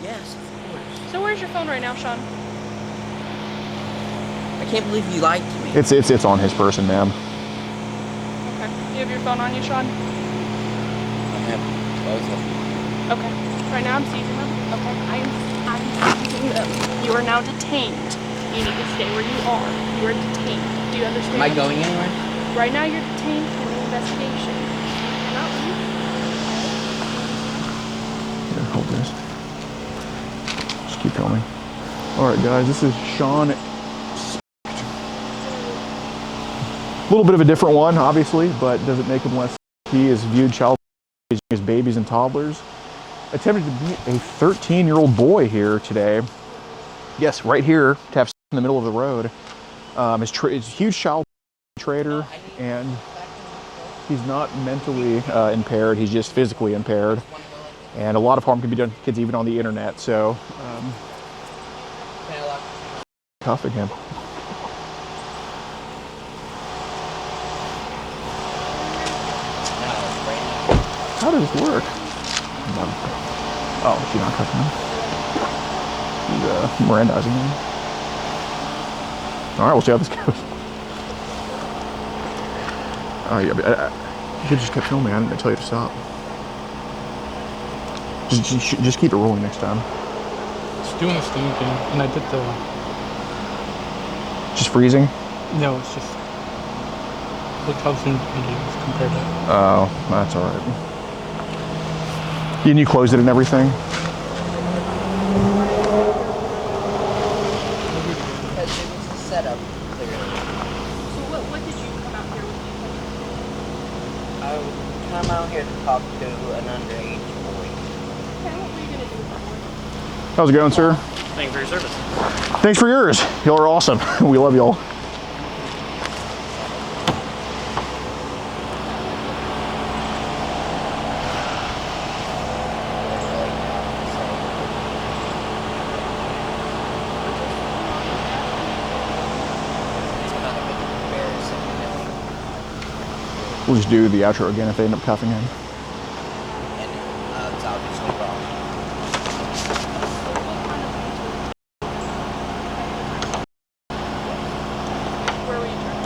Yes, of course.
So where's your phone right now, Sean?
I can't believe you lied to me.
It's on his person, ma'am.
Okay. You have your phone on you, Sean?
I have both of them.
Okay. Right now I'm seizing them. Okay. I'm seizing them. You are now detained. You need to stay where you are. You are detained. Do you understand?
Am I going anywhere?
Right now you're detained for the investigation. You cannot leave.
Here, hold this. Just keep filming. All right, guys. This is Sean. A little bit of a different one, obviously, but doesn't make him less. He is viewed child raising his babies and toddlers. Attempted to beat a 13-year-old boy here today. Yes, right here, taps in the middle of the road. Is a huge child trader, and he's not mentally impaired. He's just physically impaired, and a lot of harm can be done to kids even on the internet. So, cuffing him. How does this work? Oh, she's not cuffing him. She's Mirandizing him. All right, we'll see how this goes. Oh yeah, you should just keep filming. I didn't tell you to stop. Just keep it rolling next time.
It's doing this thing again, and I did the.
Just freezing?
No, it's just. Look how soon videos compared to.
Oh, that's all right. And you closed it and everything?
Because it was a setup, clearly.
So what did you come out here with?
I would come out here to talk to an underage boy.
Okay, what were you gonna do with that one?
How's it going, sir?
Thank you for your service.
Thanks for yours. Y'all are awesome. We love y'all. We'll just do the outro again if they end up cuffing him.
And it's obviously wrong.
Where were you trying?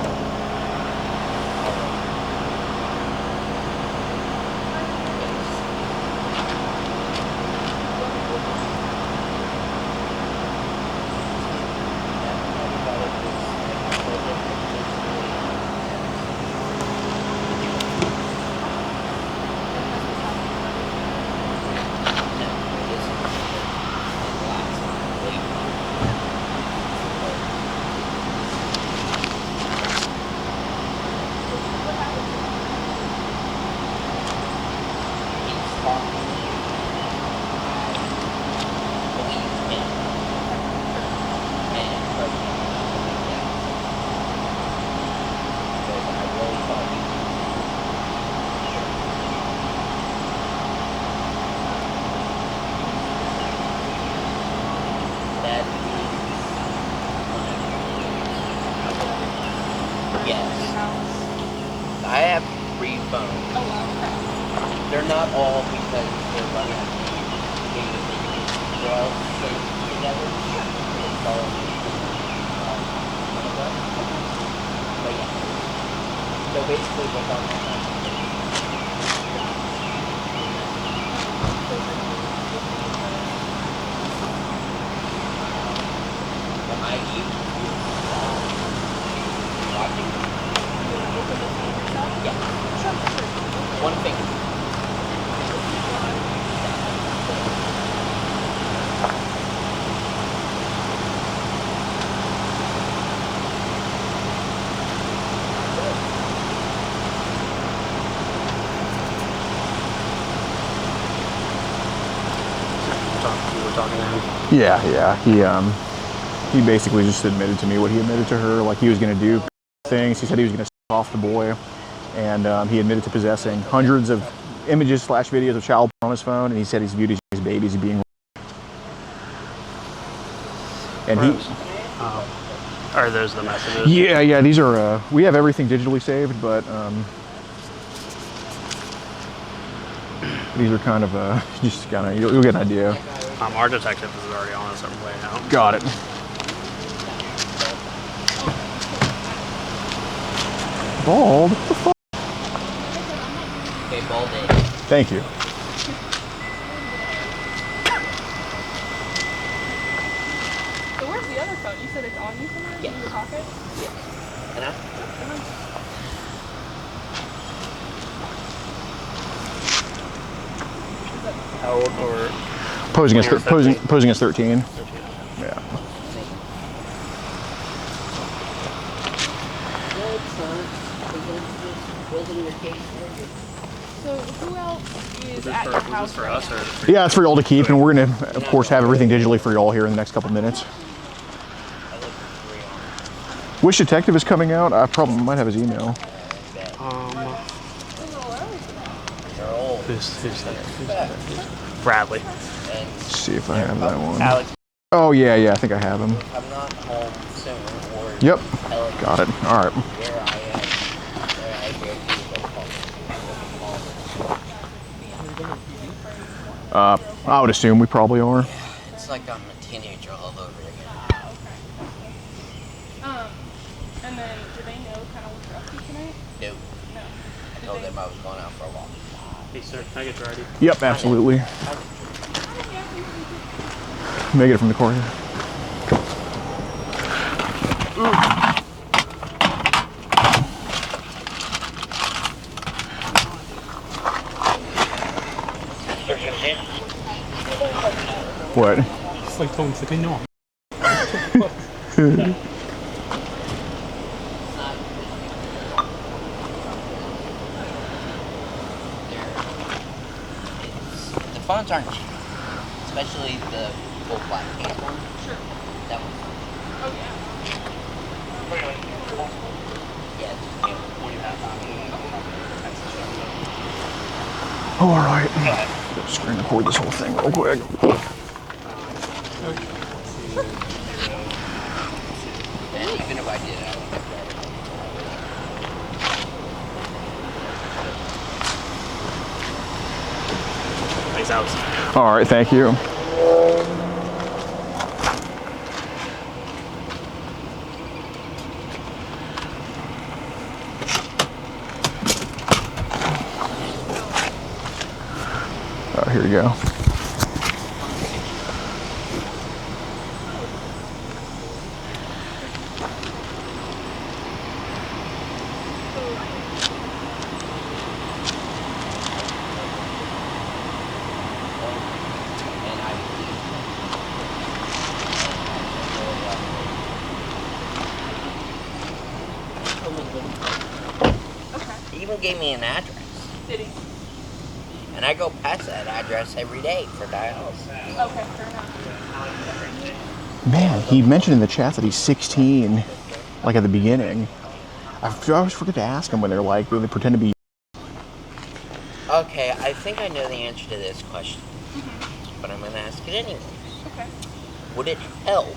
They're not all because they're running a game. They're all synced together. It's all one of them. But yeah. So basically, what's on that? Behind you. Watching. Yeah. One finger.
You were talking to him.
Yeah. He basically just admitted to me what he admitted to her. Like he was gonna do things. He said he was gonna off the boy, and he admitted to possessing hundreds of images / videos of child porn on his phone, and he said he's viewed his babies as being. And he.
Are those the messages?
Yeah. These are. We have everything digitally saved, but these are kind of just kind of you'll get an idea.
Our detective is already on us way now.
Got it. Bald. What the fuck?
Okay, bald in.
Thank you.
So where's the other phone? You said it's on you somewhere?
Yeah.
In your pocket?
Yeah. And I?
How old or
Posing as
You're 15.
posing as 13. Yeah.
So who else is at your house
for
right
us
now?
or
Yeah, it's for y'all to keep, and we're gonna, of course, have everything digitally for y'all here in the next couple minutes. Which detective is coming out? I probably might have his email.
Who's that? Bradley.
Let's see if I have that one.
Alex.
Oh yeah, I think I have him.
I'm not home soon, or
Yep. Got it. All right.
where I am, where I go to the
I would assume we probably are.
It's like I'm a teenager all over again.
And then do they know kind of what you're up to tonight?
No.
No.
I told them I was going out for a walk.
Hey sir, can I get you ready?
Yep, absolutely. Make it from the corner. What?
It's like telling to no.
The phones aren't cheap, especially the full black case one.
Sure.
That one's
Oh yeah.
yeah, it's
Oh, all right. Screen record this whole thing real quick.
and even if I did, I would have
Thanks, Alex.
All right, thank you. Here you go.
and I would leave.
Okay.
He even gave me an address.
Did he?
And I go past that address every day for dialysis.
Okay, fair enough.
Man, he mentioned in the chat that he's 16, like at the beginning. I always forget to ask him when they're like, when they pretend to be.
Okay, I think I know the answer to this question. But I'm going to ask it anyway.
Okay.
Would it help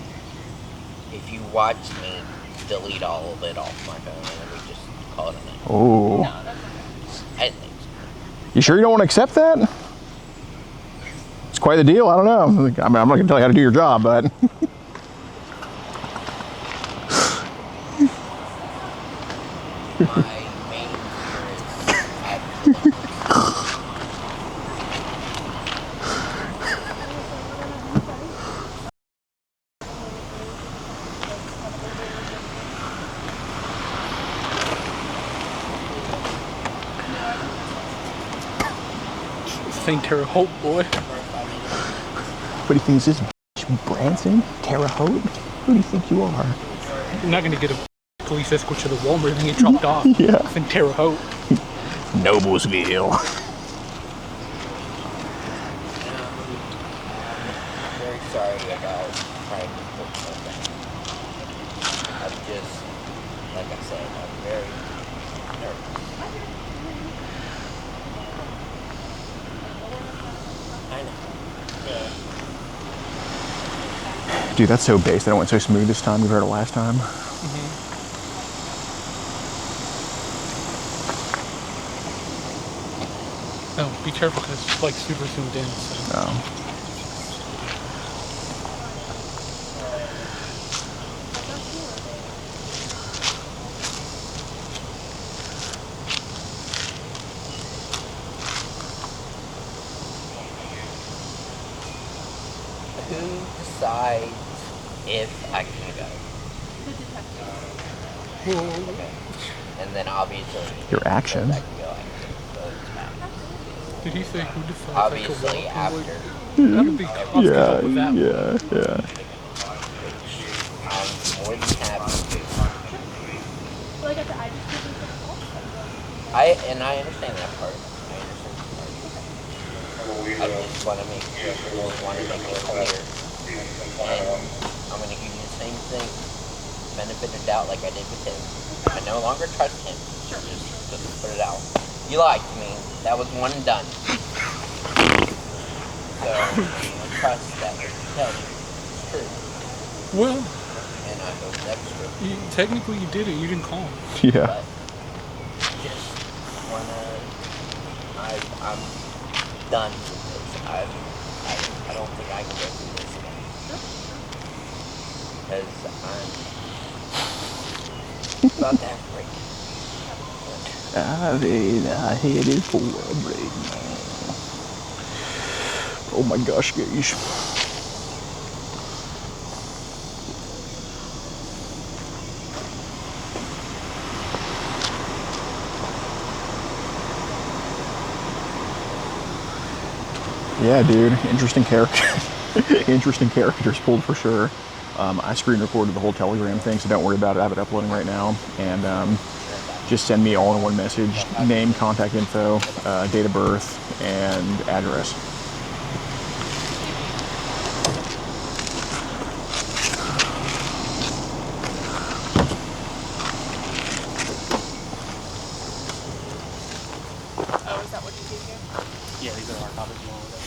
if you watched me delete all of it off my phone and then we just call it a night?
Oh.
No, that's okay.
I didn't think so.
You sure you don't want to accept that? It's quite the deal. I don't know. I mean, I'm not going to tell you how to do your job, but.
My main fear is
St. Terre Haute, boy.
What do you think is this, Branson? Terre Haute? Who do you think you are?
You're not gonna get a police escort to the Walmart and get dropped off.
Yeah.
St. Terre Haute.
Noblesville.
I'm very sorry about trying to put something. I'm just, like I said, I'm very nervous. I know. Yeah.
Dude, that's so base. That went so smooth this time compared to last time.
No, be careful because it's like super zoomed in. So.
Oh.
Who decides if I can go? Okay. And then obviously,
Your action.
I can go, I can go to Smack.
Did he say who decides?
Obviously, after.
That'd be cops come up with that.
Yeah.
I'm more than happy to.
Like I said, I just didn't
I understand that part. I just want to make sure, it clear. And I'm going to give you the same thing, benefit of doubt like I did with him. I no longer trust him. Just put it out. You lied to me. That was one and done. So, trust that what you tell me is true.
Well,
And I hope that's true.
technically you did it. You didn't call him.
Yeah.
But just wanna, I'm done with this. I don't think I can go through this again. Because I'm about to have a break.
I've headed for a break now. Oh my gosh, guys. Yeah, dude, interesting character. Interesting characters pulled for sure. I screen recorded the whole Telegram thing, so don't worry about it. I have it uploading right now. And just send me all in one message: name, contact info, date of birth, and address.
Oh, is that what you do here?
Yeah, these are our topics along with it.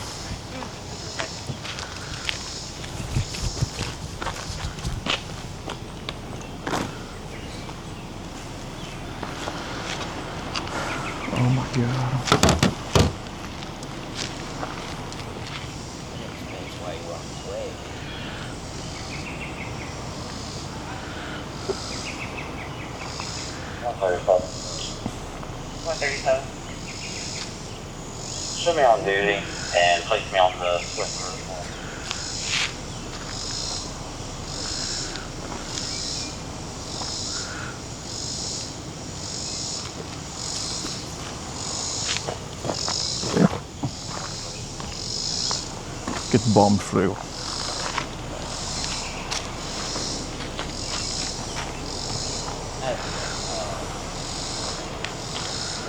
Oh my god.
Explains why you walked away.
Show me on duty and place me on the Swift route.
'Get bombed through.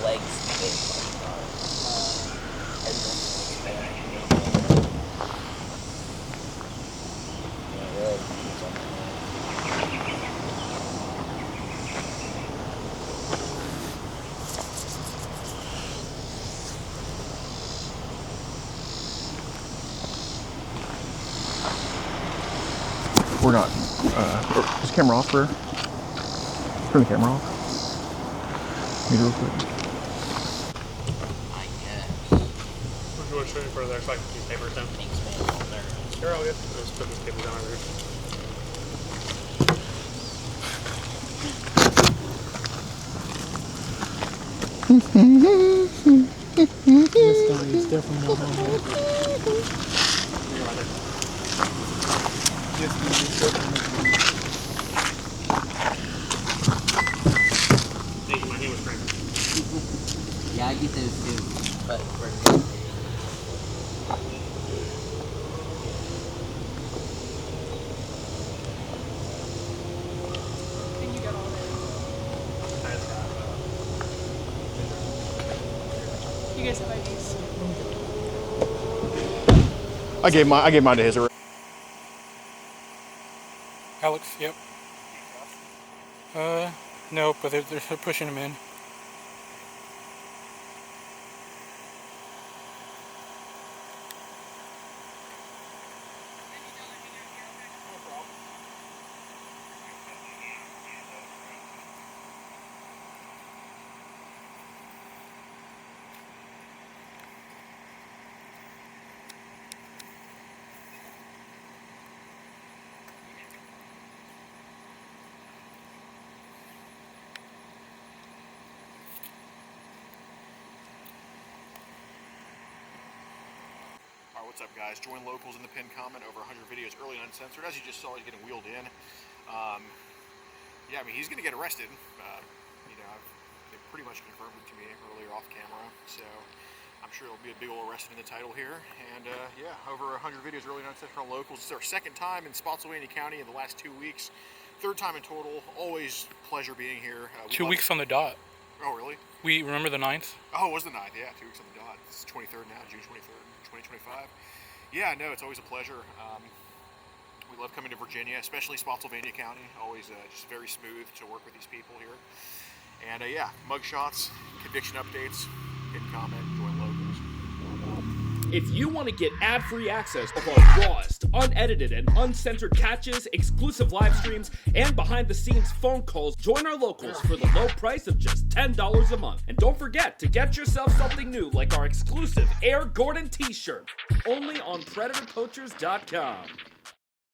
Legs big.
We're not. Is the camera off, bro? Turn the camera off. Need real quick.
I guess.
You want to show me further? So I can keep papers down. Thanks, man. You're all good. Let's put this paper down over here. This guy is definitely not homework. You're right there. Yes, thank you, my name was Frank.
Yeah, I get those too. But
And you got all that. You guys have IDs.
I gave mine to his already.
Alex, yep. No, but they're pushing him in.
Alright, what's up guys? Join locals in the pinned comment. Over 100 videos early and uncensored. As you just saw, he's getting wheeled in. Yeah, I mean, he's going to get arrested. You know, they pretty much confirmed it to me earlier off camera. So I'm sure it'll be a big old arrested in the title here. And yeah, over 100 videos early and uncensored on locals. It's our second time in Spotsylvania County in the last 2 weeks. Third time in total. Always pleasure being here.
2 weeks on the dot.
Oh, really?
We remember the 9th?
Oh, it was the 9th, yeah, 2 weeks on the dot. It's 23rd now, June 23rd, 2025. Yeah, no, it's always a pleasure. We love coming to Virginia, especially Spotsylvania County. Always just very smooth to work with these people here. And yeah, mugshots, conviction updates, hit comment, join locals.
If you want to get ad-free access of our rawest, unedited, and uncensored catches, exclusive live streams, and behind-the-scenes phone calls, join our locals for the low price of just $10 a month. And don't forget to get yourself something new like our exclusive Air Gordon t-shirt, only on PredatorPoachers.com.